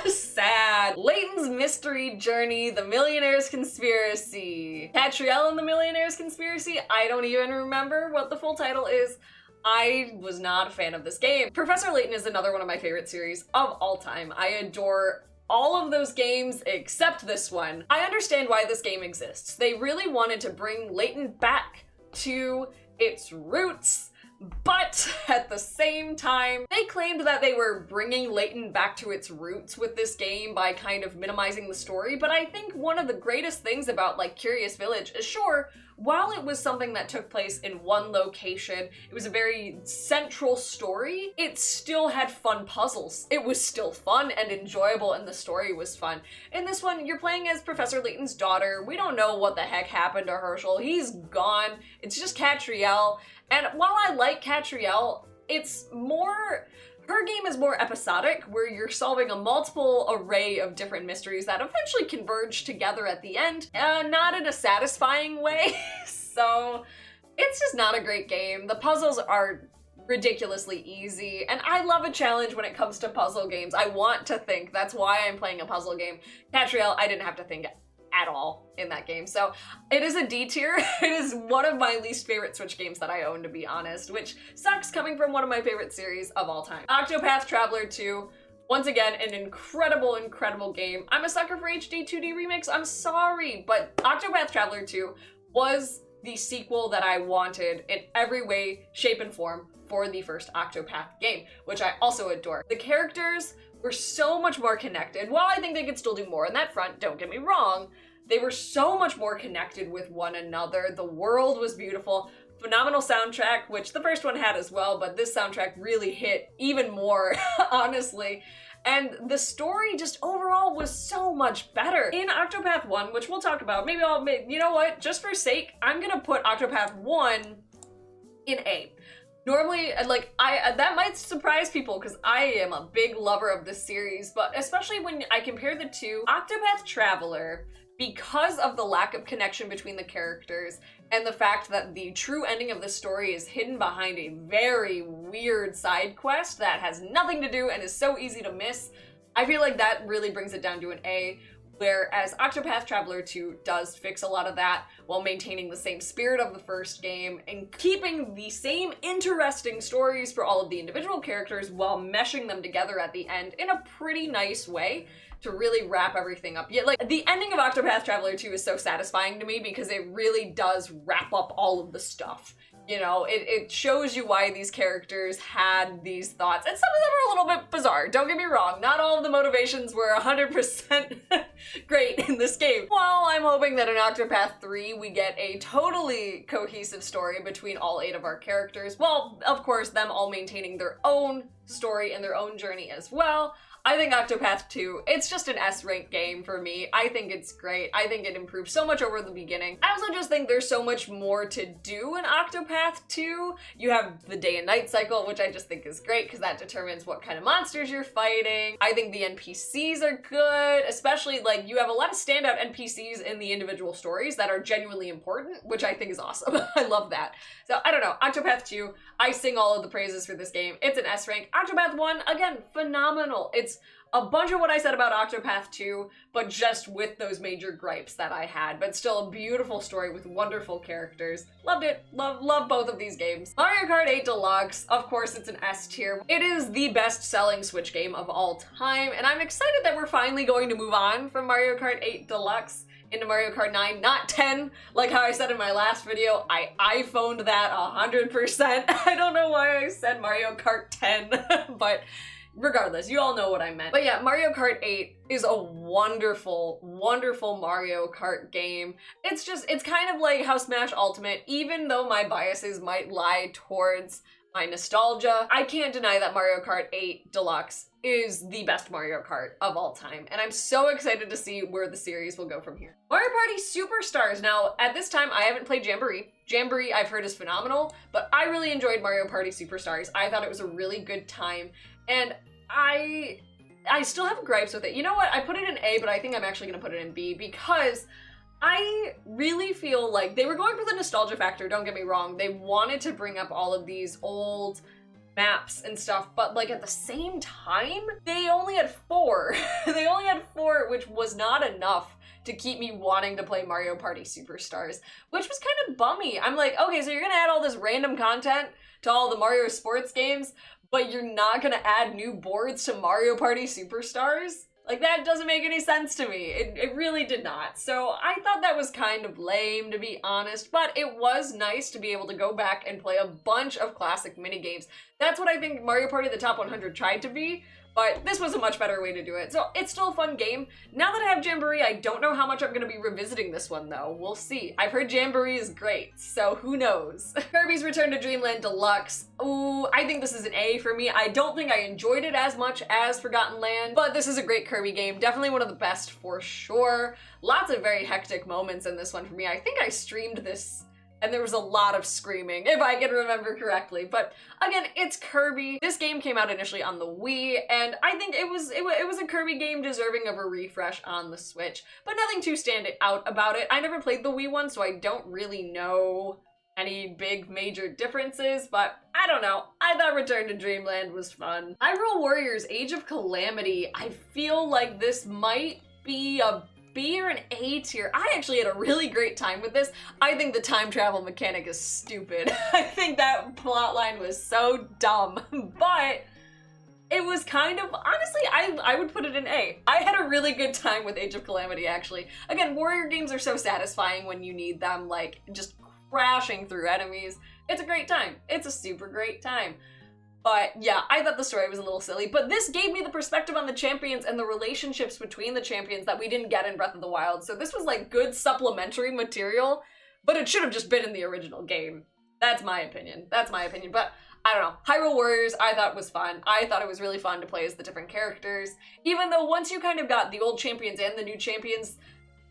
sad. Layton's Mystery Journey, The Millionaire's Conspiracy. Catriel and the Millionaire's Conspiracy? I don't even remember what the full title is. I was not a fan of this game. Professor Layton is another one of my favorite series of all time. I adore all of those games except this one. I understand why this game exists. They really wanted to bring Layton back to its roots, but at the same time, they claimed that they were bringing Layton back to its roots with this game by kind of minimizing the story, but I think one of the greatest things about like Curious Village is, sure, while it was something that took place in one location, it was a very central story, it still had fun puzzles. It was still fun and enjoyable, and the story was fun. In this one, you're playing as Professor Layton's daughter. We don't know what the heck happened to Herschel. He's gone. It's just Catriel. And while I like Catriel, it's more... her game is more episodic, where you're solving a multiple array of different mysteries that eventually converge together at the end, not in a satisfying way. So it's just not a great game. The puzzles are ridiculously easy, and I love a challenge when it comes to puzzle games. I want to think. That's why I'm playing a puzzle game. Catriel, I didn't have to think at all in that game. So it is a D tier. It is one of my least favorite Switch games that I own, to be honest, which sucks coming from one of my favorite series of all time. Octopath Traveler 2, once again, an incredible, incredible game. I'm a sucker for HD 2D remakes, I'm sorry, but Octopath Traveler 2 was the sequel that I wanted in every way, shape, and form for the first Octopath game, which I also adore. The characters were so much more connected. While I think they could still do more on that front, don't get me wrong, they were so much more connected with one another. The world was beautiful. Phenomenal soundtrack, which the first one had as well, but this soundtrack really hit even more, honestly. And the story just overall was so much better. In Octopath 1, which we'll talk about, maybe you know what, just for sake, I'm gonna put Octopath 1 in A. Normally, like, that might surprise people because I am a big lover of this series, but especially when I compare the two, Octopath Traveler, because of the lack of connection between the characters and the fact that the true ending of the story is hidden behind a very weird side quest that has nothing to do and is so easy to miss, I feel like that really brings it down to an A. Whereas Octopath Traveler 2 does fix a lot of that while maintaining the same spirit of the first game and keeping the same interesting stories for all of the individual characters while meshing them together at the end in a pretty nice way to really wrap everything up. Yeah, like, the ending of Octopath Traveler 2 is so satisfying to me because it really does wrap up all of the stuff. You know, it shows you why these characters had these thoughts. And some of them are a little bit bizarre, don't get me wrong. Not all of the motivations were 100% great in this game. While I'm hoping that in Octopath 3 we get a totally cohesive story between all 8 of our characters. Well, of course, them all maintaining their own story and their own journey as well. I think Octopath 2, it's just an S-rank game for me. I think it's great. I think it improved so much over the beginning. I also just think there's so much more to do in Octopath 2. You have the day and night cycle, which I just think is great because that determines what kind of monsters you're fighting. I think the NPCs are good, especially like you have a lot of standout NPCs in the individual stories that are genuinely important, which I think is awesome. I love that. So I don't know, Octopath 2, I sing all of the praises for this game. It's an S rank. Octopath 1, again, phenomenal. It's a bunch of what I said about Octopath 2, but just with those major gripes that I had, but still a beautiful story with wonderful characters. Loved it. Love both of these games. Mario Kart 8 Deluxe, of course it's an S tier. It is the best-selling Switch game of all time, and I'm excited that we're finally going to move on from Mario Kart 8 Deluxe into Mario Kart 9, not 10, like how I said in my last video. I iPhoned that 100%. I don't know why I said Mario Kart 10, but regardless, you all know what I meant. But yeah, Mario Kart 8 is a wonderful, wonderful Mario Kart game. It's kind of like how Smash Ultimate, even though my biases might lie towards my nostalgia, I can't deny that Mario Kart 8 Deluxe is the best Mario Kart of all time, and I'm so excited to see where the series will go from here. Mario Party Superstars. Now, at this time, I haven't played Jamboree. Jamboree, I've heard, is phenomenal, but I really enjoyed Mario Party Superstars. I thought it was a really good time, and I still have gripes with it. You know what? I put it in A, but I think I'm actually gonna put it in B because I really feel like they were going for the nostalgia factor, don't get me wrong. They wanted to bring up all of these old maps and stuff, but like at the same time, they only had 4. They only had 4, which was not enough to keep me wanting to play Mario Party Superstars, which was kind of bummy. I'm like, okay, so you're gonna add all this random content to all the Mario sports games, but you're not gonna add new boards to Mario Party Superstars? Like, that doesn't make any sense to me. It really did not. So I thought that was kind of lame, to be honest, but it was nice to be able to go back and play a bunch of classic minigames. That's what I think Mario Party the Top 100 tried to be, but this was a much better way to do it. So it's still a fun game. Now that I have Jamboree, I don't know how much I'm gonna be revisiting this one though. We'll see. I've heard Jamboree is great, so who knows? Kirby's Return to Dreamland Deluxe. Ooh, I think this is an A for me. I don't think I enjoyed it as much as Forgotten Land, but this is a great Kirby game. Definitely one of the best for sure. Lots of very hectic moments in this one for me. I think I streamed this and there was a lot of screaming, if I can remember correctly. But again, it's Kirby. This game came out initially on the Wii, and I think it was a Kirby game deserving of a refresh on the Switch, but nothing too stand out about it. I never played the Wii one, so I don't really know any big major differences, but I don't know. I thought Return to Dreamland was fun. Hyrule Warriors Age of Calamity. I feel like this might be a B or an A tier. I actually had a really great time with this. I think the time travel mechanic is stupid. I think that plotline was so dumb, but it was kind of, honestly, I would put it in A. I had a really good time with Age of Calamity, actually. Again, warrior games are so satisfying when you need them, like, just crashing through enemies. It's a great time. It's a super great time. But yeah, I thought the story was a little silly, but this gave me the perspective on the champions and the relationships between the champions that we didn't get in Breath of the Wild. So this was like good supplementary material, but it should have just been in the original game. That's my opinion. That's my opinion. But I don't know. Hyrule Warriors I thought was fun. I thought it was really fun to play as the different characters. Even though once you kind of got the old champions and the new champions,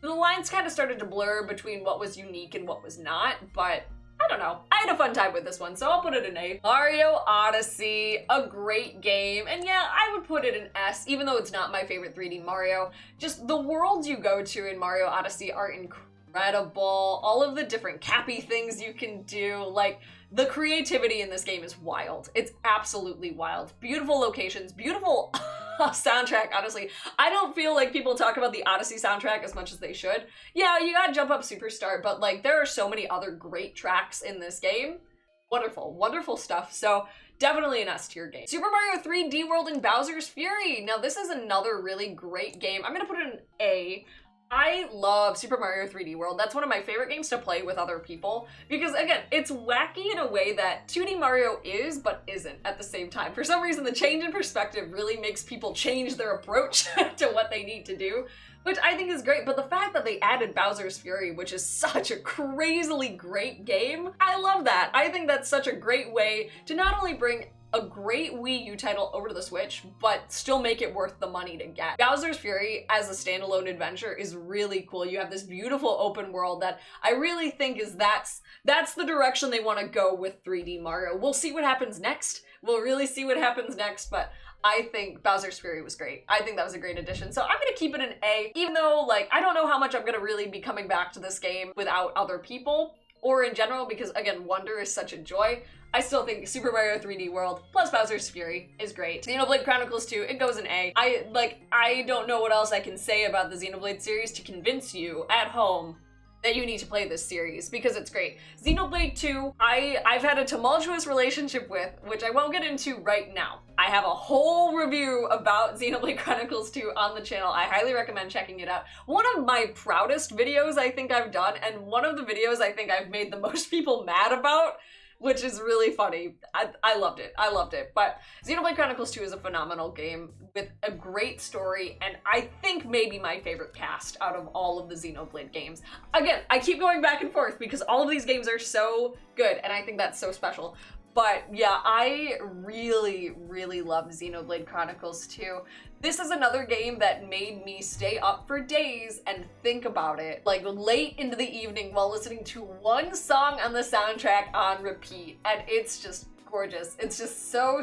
the lines kind of started to blur between what was unique and what was not, but I don't know. I had a fun time with this one, so I'll put it an A. Mario Odyssey, a great game. And yeah, I would put it an S, even though it's not my favorite 3D Mario. Just the worlds you go to in Mario Odyssey are incredible. All of the different cappy things you can do, like, the creativity in this game is wild. It's absolutely wild. Beautiful locations, beautiful soundtrack, honestly. I don't feel like people talk about the Odyssey soundtrack as much as they should. Yeah, you got Jump Up Superstar, but like there are so many other great tracks in this game. Wonderful, wonderful stuff. So definitely an S tier game. Super Mario 3D World and Bowser's Fury. Now this is another really great game. I'm gonna put it an A. I love Super Mario 3D World. That's one of my favorite games to play with other people because, again, it's wacky in a way that 2D Mario is but isn't at the same time. For some reason, the change in perspective really makes people change their approach to what they need to do, which I think is great. But the fact that they added Bowser's Fury, which is such a crazily great game, I love that. I think that's such a great way to not only bring a great Wii U title over to the Switch, but still make it worth the money to get. Bowser's Fury as a standalone adventure is really cool. You have this beautiful open world that I really think is that's the direction they want to go with 3D Mario. We'll see what happens next. We'll really see what happens next, but I think Bowser's Fury was great. I think that was a great addition. So I'm gonna keep it an A, even though, like, I don't know how much I'm gonna really be coming back to this game without other people, or in general, because again, wonder is such a joy. I still think Super Mario 3D World plus Bowser's Fury is great. Xenoblade Chronicles 2, it goes in A. I don't know what else I can say about the Xenoblade series to convince you at home that you need to play this series because it's great. Xenoblade 2, I've had a tumultuous relationship with, which I won't get into right now. I have a whole review about Xenoblade Chronicles 2 on the channel. I highly recommend checking it out. One of my proudest videos I think I've done, and one of the videos I think I've made the most people mad about, which is really funny. I loved it. I loved it. But Xenoblade Chronicles 2 is a phenomenal game with a great story, and I think maybe my favorite cast out of all of the Xenoblade games. Again, I keep going back and forth because all of these games are so good, and I think that's so special. But yeah, I really, really loved Xenoblade Chronicles 2. This is another game that made me stay up for days and think about it, like late into the evening while listening to one song on the soundtrack on repeat. And it's just gorgeous. It's just so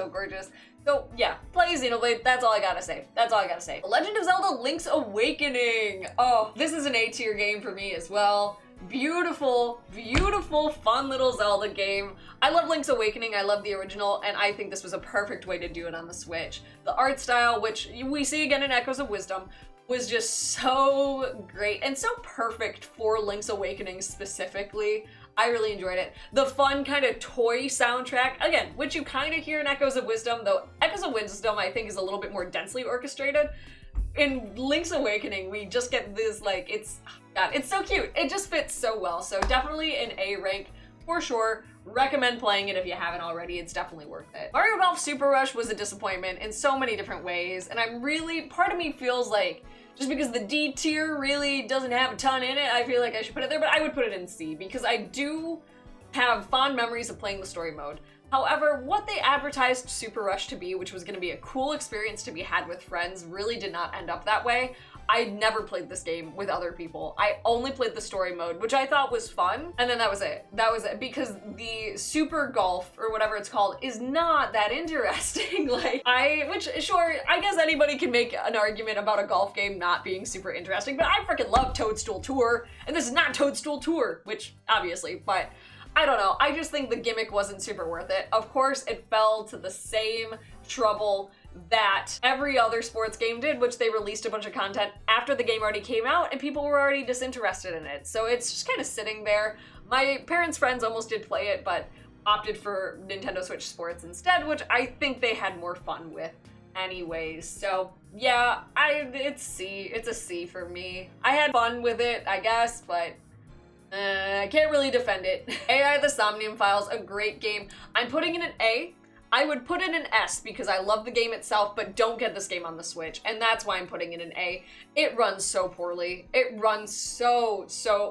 gorgeous. So yeah, play Xenoblade. That's all I gotta say. That's all I gotta say. The Legend of Zelda Link's Awakening. Oh, this is an A tier game for me as well. Beautiful, beautiful, fun little Zelda game. I love Link's Awakening, I love the original, and I think this was a perfect way to do it on the Switch. The art style, which we see again in Echoes of Wisdom, was just so great and so perfect for Link's Awakening specifically. I really enjoyed it. The fun kind of toy soundtrack, again, which you kind of hear in Echoes of Wisdom, though Echoes of Wisdom I think is a little bit more densely orchestrated. In Link's Awakening, we just get this, like, God, it's so cute. It just fits so well. So definitely an A rank for sure. Recommend playing it if you haven't already. It's definitely worth it. Mario Golf Super Rush was a disappointment in so many different ways, and I'm really, part of me feels like just because the D tier really doesn't have a ton in it, I feel like I should put it there, but I would put it in C because I do have fond memories of playing the story mode. However, what they advertised Super Rush to be, which was going to be a cool experience to be had with friends, really did not end up that way. I never played this game with other people. I only played the story mode, which I thought was fun, and then that was it. That was it, because the Super Golf, or whatever it's called, is not that interesting. Which, sure, I guess anybody can make an argument about a golf game not being super interesting, but I freaking love Toadstool Tour, and this is not Toadstool Tour, which, obviously, but I don't know. I just think the gimmick wasn't super worth it. Of course, it fell to the same trouble that every other sports game did, which they released a bunch of content after the game already came out and people were already disinterested in it. So it's just kind of sitting there. My parents' friends almost did play it, but opted for Nintendo Switch Sports instead, which I think they had more fun with anyways. So yeah, it's C. It's a C for me. I had fun with it, I guess, but I can't really defend it. AI The Somnium Files, a great game. I'm putting it in an A. I would put it in S because I love the game itself, but don't get this game on the Switch, and that's why I'm putting it in A. It runs so poorly. It runs so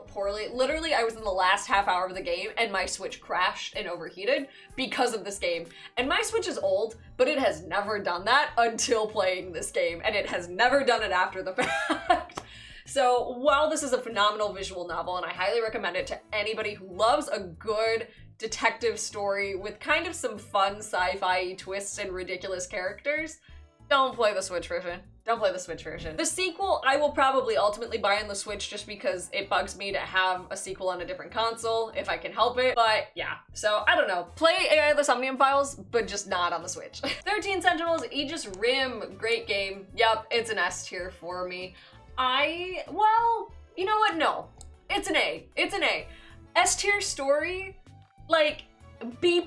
poorly. Literally, I was in the last half hour of the game, and my Switch crashed and overheated because of this game. And my Switch is old, but it has never done that until playing this game, and it has never done it after the fact. So while this is a phenomenal visual novel, and I highly recommend it to anybody who loves a good detective story with kind of some fun sci-fi twists and ridiculous characters, don't play the Switch version. Don't play the Switch version. The sequel, I will probably ultimately buy on the Switch just because it bugs me to have a sequel on a different console if I can help it. But yeah, so I don't know. Play AI The Somnium Files, but just not on the Switch. 13 Sentinels, Aegis Rim, great game. Yep, it's an S tier for me. Well, you know what? No, it's an A. It's an A. S tier story, like B+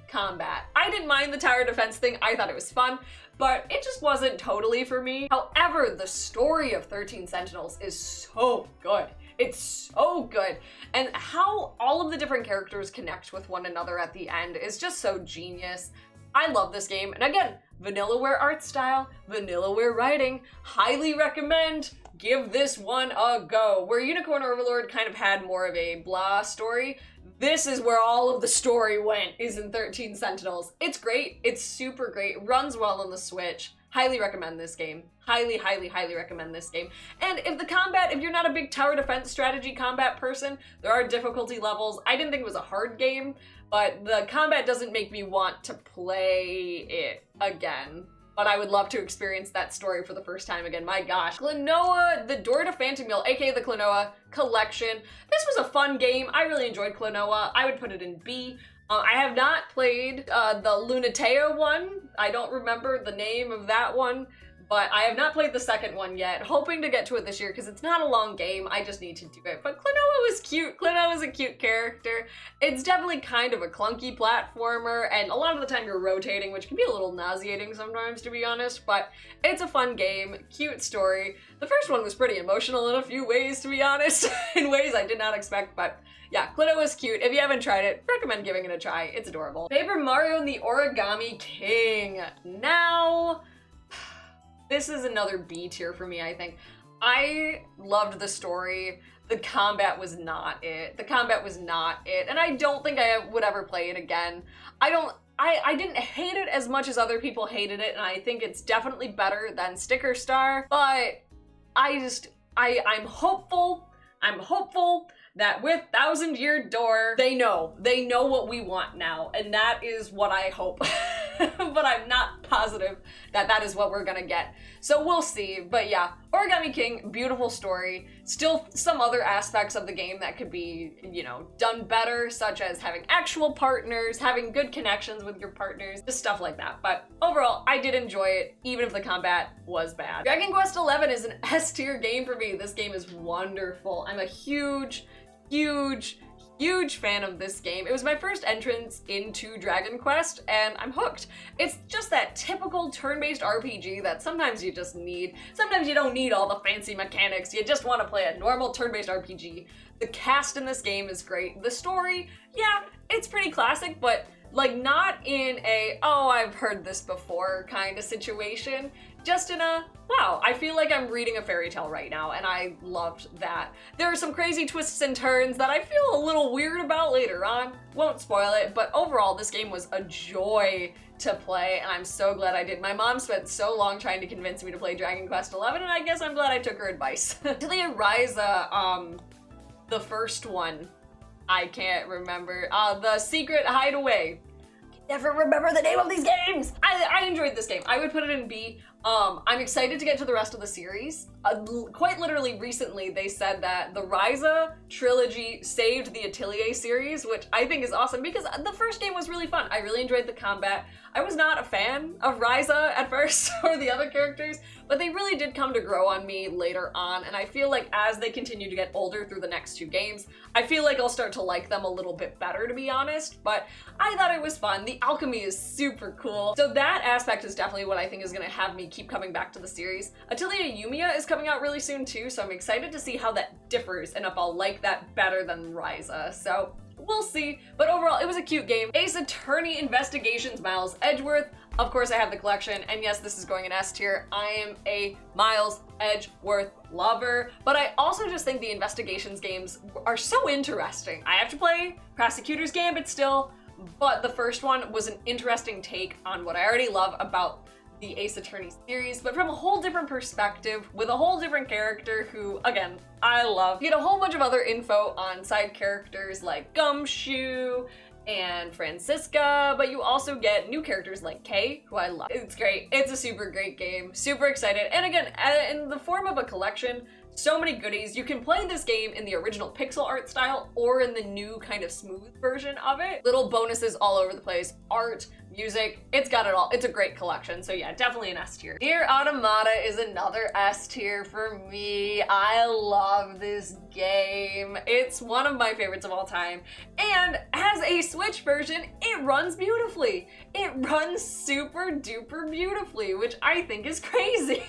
combat. I didn't mind the tower defense thing. I thought it was fun. but it just wasn't totally for me. However, the story of 13 Sentinels is so good. It's so good. And how all of the different characters connect with one another at the end is just so genius. I love this game. And again, Vanillaware art style, Vanillaware writing, highly recommend. Give this one a go. Where Unicorn Overlord kind of had more of a blah story, this is where all of the story went, is in 13 Sentinels. It's great. It's super great. Runs well on the Switch. Highly recommend this game. Highly, highly, highly recommend this game. And if you're not a big tower defense strategy combat person, there are difficulty levels. I didn't think it was a hard game, but the combat doesn't make me want to play it again. But I would love to experience that story for the first time again. My gosh. Klonoa, the Door to Phantom Meal, aka the Klonoa Collection. This was a fun game. I really enjoyed Klonoa. I would put it in B. I have not played the Lunatea one. I don't remember the name of that one, but I have not played the second one yet. Hoping to get to it this year because it's not a long game. I just need to do it. But Klonoa was cute. Klonoa was a cute character. It's definitely kind of a clunky platformer, and a lot of the time you're rotating, which can be a little nauseating sometimes, to be honest, but it's a fun game, cute story. The first one was pretty emotional in a few ways, to be honest, in ways I did not expect, but yeah, Klonoa is cute. If you haven't tried it, recommend giving it a try. It's adorable. Paper Mario and the Origami King. Now, this is another B tier for me, I think. I loved the story. The combat was not it. The combat was not it. And I don't think I would ever play it again. I didn't hate it as much as other people hated it, and I think it's definitely better than Sticker Star, but I'm hopeful that with Thousand Year Door, they know what we want now, and that is what I hope. But I'm not positive that that is what we're gonna get. So we'll see, but yeah, Origami King, beautiful story. Still some other aspects of the game that could be, done better, such as having actual partners, having good connections with your partners, just stuff like that. But overall, I did enjoy it, even if the combat was bad. Dragon Quest XI is an S tier game for me. This game is wonderful. I'm a huge fan of this game. It was my first entrance into Dragon Quest, and I'm hooked. It's just that typical turn-based RPG that sometimes you just need. Sometimes you don't need all the fancy mechanics. You just want to play a normal turn-based RPG. The cast in this game is great. The story, yeah, it's pretty classic, but like not in a, oh, I've heard this before kind of situation. Just in a, wow, I feel like I'm reading a fairy tale right now, and I loved that. There are some crazy twists and turns that I feel a little weird about later on. Won't spoil it, but overall, this game was a joy to play, and I'm so glad I did. My mom spent so long trying to convince me to play Dragon Quest XI, and I guess I'm glad I took her advice. Atelier Ryza, the first one, I can't remember. The Secret Hideaway. Never remember the name of these games. I enjoyed this game. I would put it in B. I'm excited to get to the rest of the series. Quite literally recently, they said that the Ryza trilogy saved the Atelier series, which I think is awesome because the first game was really fun. I really enjoyed the combat. I was not a fan of Ryza at first or the other characters, but they really did come to grow on me later on, and I feel like as they continue to get older through the next two games, I feel like I'll start to like them a little bit better, to be honest, but I thought it was fun. The alchemy is super cool, so that aspect is definitely what I think is going to have me keep coming back to the series. Atelier Yumiya is coming out really soon too, so I'm excited to see how that differs and if I'll like that better than Ryza, so we'll see. But overall, it was a cute game. Ace Attorney Investigations Miles Edgeworth. Of course, I have the collection, and yes, this is going in S tier. I am a Miles Edgeworth lover, but I also just think the investigations games are so interesting. I have to play Prosecutor's Gambit still, but the first one was an interesting take on what I already love about the Ace Attorney series, but from a whole different perspective with a whole different character who, again, I love. You get a whole bunch of other info on side characters like Gumshoe and Francisca, but you also get new characters like Kay, who I love. It's great. It's a super great game. Super excited. And again, in the form of a collection, so many goodies. You can play this game in the original pixel art style or in the new kind of smooth version of it. Little bonuses all over the place. Art, music, it's got it all. It's a great collection, so yeah, definitely an S tier. Nier Automata is another S tier for me. I love this game. It's one of my favorites of all time, and as a Switch version, it runs beautifully. It runs super duper beautifully, which I think is crazy.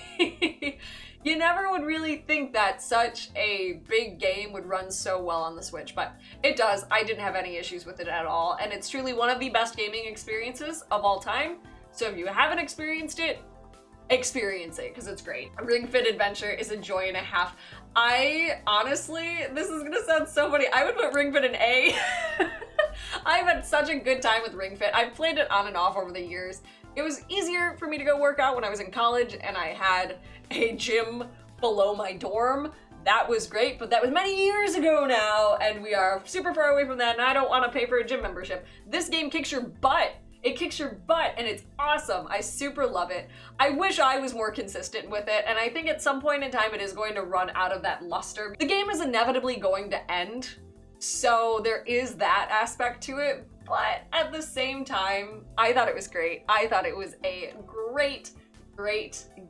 You never would really think that such a big game would run so well on the Switch, but it does. I didn't have any issues with it at all, and it's truly one of the best gaming experiences of all time. So if you haven't experienced it, experience it, because it's great. Ring Fit Adventure is a joy and a half. I honestly, this is gonna sound so funny, I would put Ring Fit an A. I've had such a good time with Ring Fit. I've played it on and off over the years. It was easier for me to go work out when I was in college and I had a gym below my dorm. That was great, but that was many years ago now, and we are super far away from that, and I don't want to pay for a gym membership. This game kicks your butt. It kicks your butt, and it's awesome. I super love it. I wish I was more consistent with it, and I think at some point in time it is going to run out of that luster. The game is inevitably going to end, so there is that aspect to it, but at the same time, I thought it was great. I thought it was a great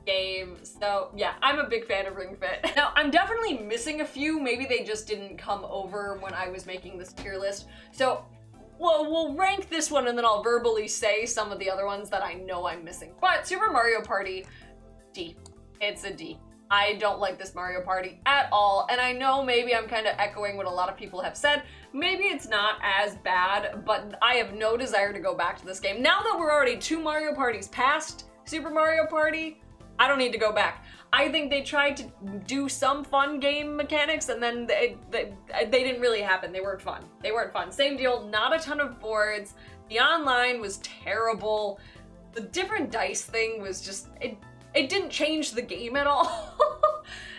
game. So yeah, I'm a big fan of Ring Fit. Now, I'm definitely missing a few. Maybe they just didn't come over when I was making this tier list. So we'll rank this one and then I'll verbally say some of the other ones that I know I'm missing. But Super Mario Party, D. It's a D. I don't like this Mario Party at all, and I know maybe I'm kind of echoing what a lot of people have said. Maybe it's not as bad, but I have no desire to go back to this game. Now that we're already 2 Mario Parties past Super Mario Party, I don't need to go back. I think they tried to do some fun game mechanics, and then they didn't really happen. They weren't fun. They weren't fun. Same deal, not a ton of boards. The online was terrible. The different dice thing was just, it didn't change the game at all.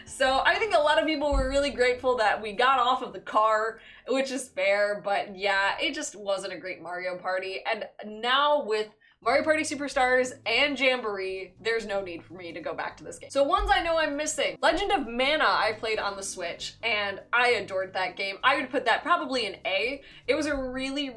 So I think a lot of people were really grateful that we got off of the car, which is fair, but yeah, it just wasn't a great Mario Party. And now with Mario Party Superstars and Jamboree, there's no need for me to go back to this game. So ones I know I'm missing. Legend of Mana I played on the Switch, and I adored that game. I would put that probably an A. It was a really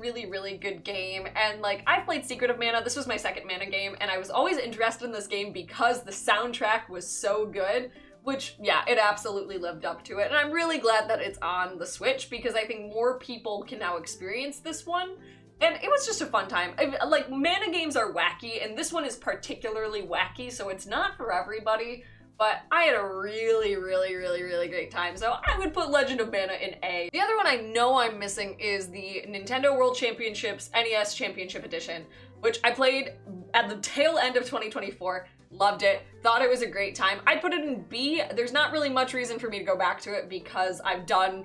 good game, and like, I played Secret of Mana. This was my second Mana game, and I was always interested in this game because the soundtrack was so good, which, yeah, it absolutely lived up to it. And I'm really glad that it's on the Switch because I think more people can now experience this one. And it was just a fun time. Like, Mana games are wacky, and this one is particularly wacky, so it's not for everybody, but I had a really great time. So I would put Legend of Mana in A. The other one I know I'm missing is the Nintendo World Championships NES Championship Edition, which I played at the tail end of 2024. Loved it, thought it was a great time. I'd put it in B. There's not really much reason for me to go back to it because I've done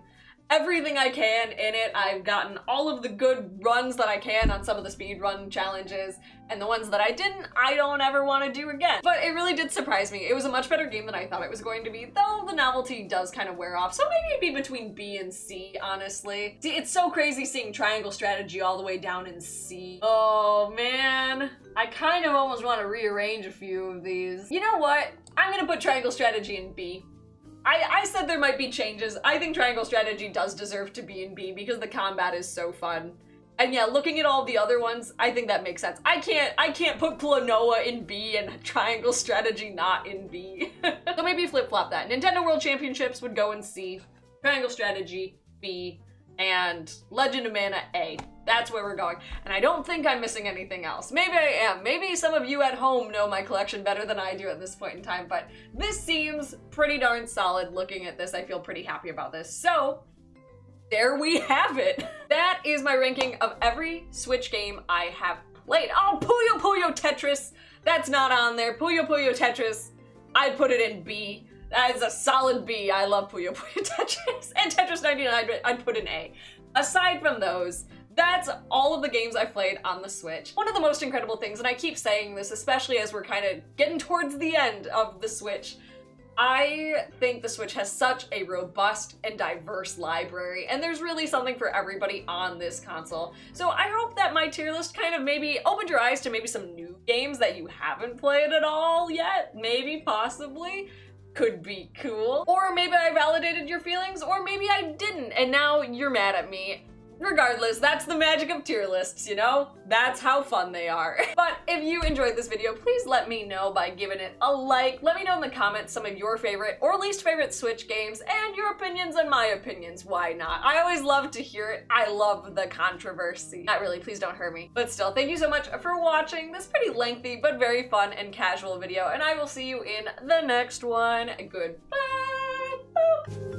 everything I can in it. I've gotten all of the good runs that I can on some of the speed run challenges, and the ones that I didn't, I don't ever want to do again. But it really did surprise me. It was a much better game than I thought it was going to be, though the novelty does kind of wear off. So maybe it'd be between B and C, honestly. See, it's so crazy seeing Triangle Strategy all the way down in C. Oh man, I kind of almost want to rearrange a few of these. You know what? I'm gonna put Triangle Strategy in B. I said there might be changes. I think Triangle Strategy does deserve to be in B because the combat is so fun. And yeah, looking at all the other ones, I think that makes sense. I can't put Klonoa in B and Triangle Strategy not in B. So maybe flip-flop that. Nintendo World Championships would go in C, Triangle Strategy, B, and Legend of Mana, A. That's where we're going. And I don't think I'm missing anything else. Maybe I am. Maybe some of you at home know my collection better than I do at this point in time, but this seems pretty darn solid. Looking at this, I feel pretty happy about this. So there we have it. That is my ranking of every Switch game I have played. Oh, Puyo Puyo Tetris. That's not on there. Puyo Puyo Tetris, I'd put it in B. That is a solid B. I love Puyo Puyo Tetris. And Tetris 99, I'd put in A. Aside from those, that's all of the games I've played on the Switch. One of the most incredible things, and I keep saying this, especially as we're kind of getting towards the end of the Switch, I think the Switch has such a robust and diverse library, and there's really something for everybody on this console. So I hope that my tier list kind of maybe opened your eyes to maybe some new games that you haven't played at all yet. Maybe, possibly. Could be cool. Or maybe I validated your feelings, or maybe I didn't, and now you're mad at me. Regardless, that's the magic of tier lists, you know? That's how fun they are. But if you enjoyed this video, please let me know by giving it a like. Let me know in the comments some of your favorite or least favorite Switch games and your opinions and my opinions. Why not? I always love to hear it. I love the controversy. Not really, please don't hurt me. But still, thank you so much for watching this pretty lengthy but very fun and casual video, and I will see you in the next one. Goodbye. Boop.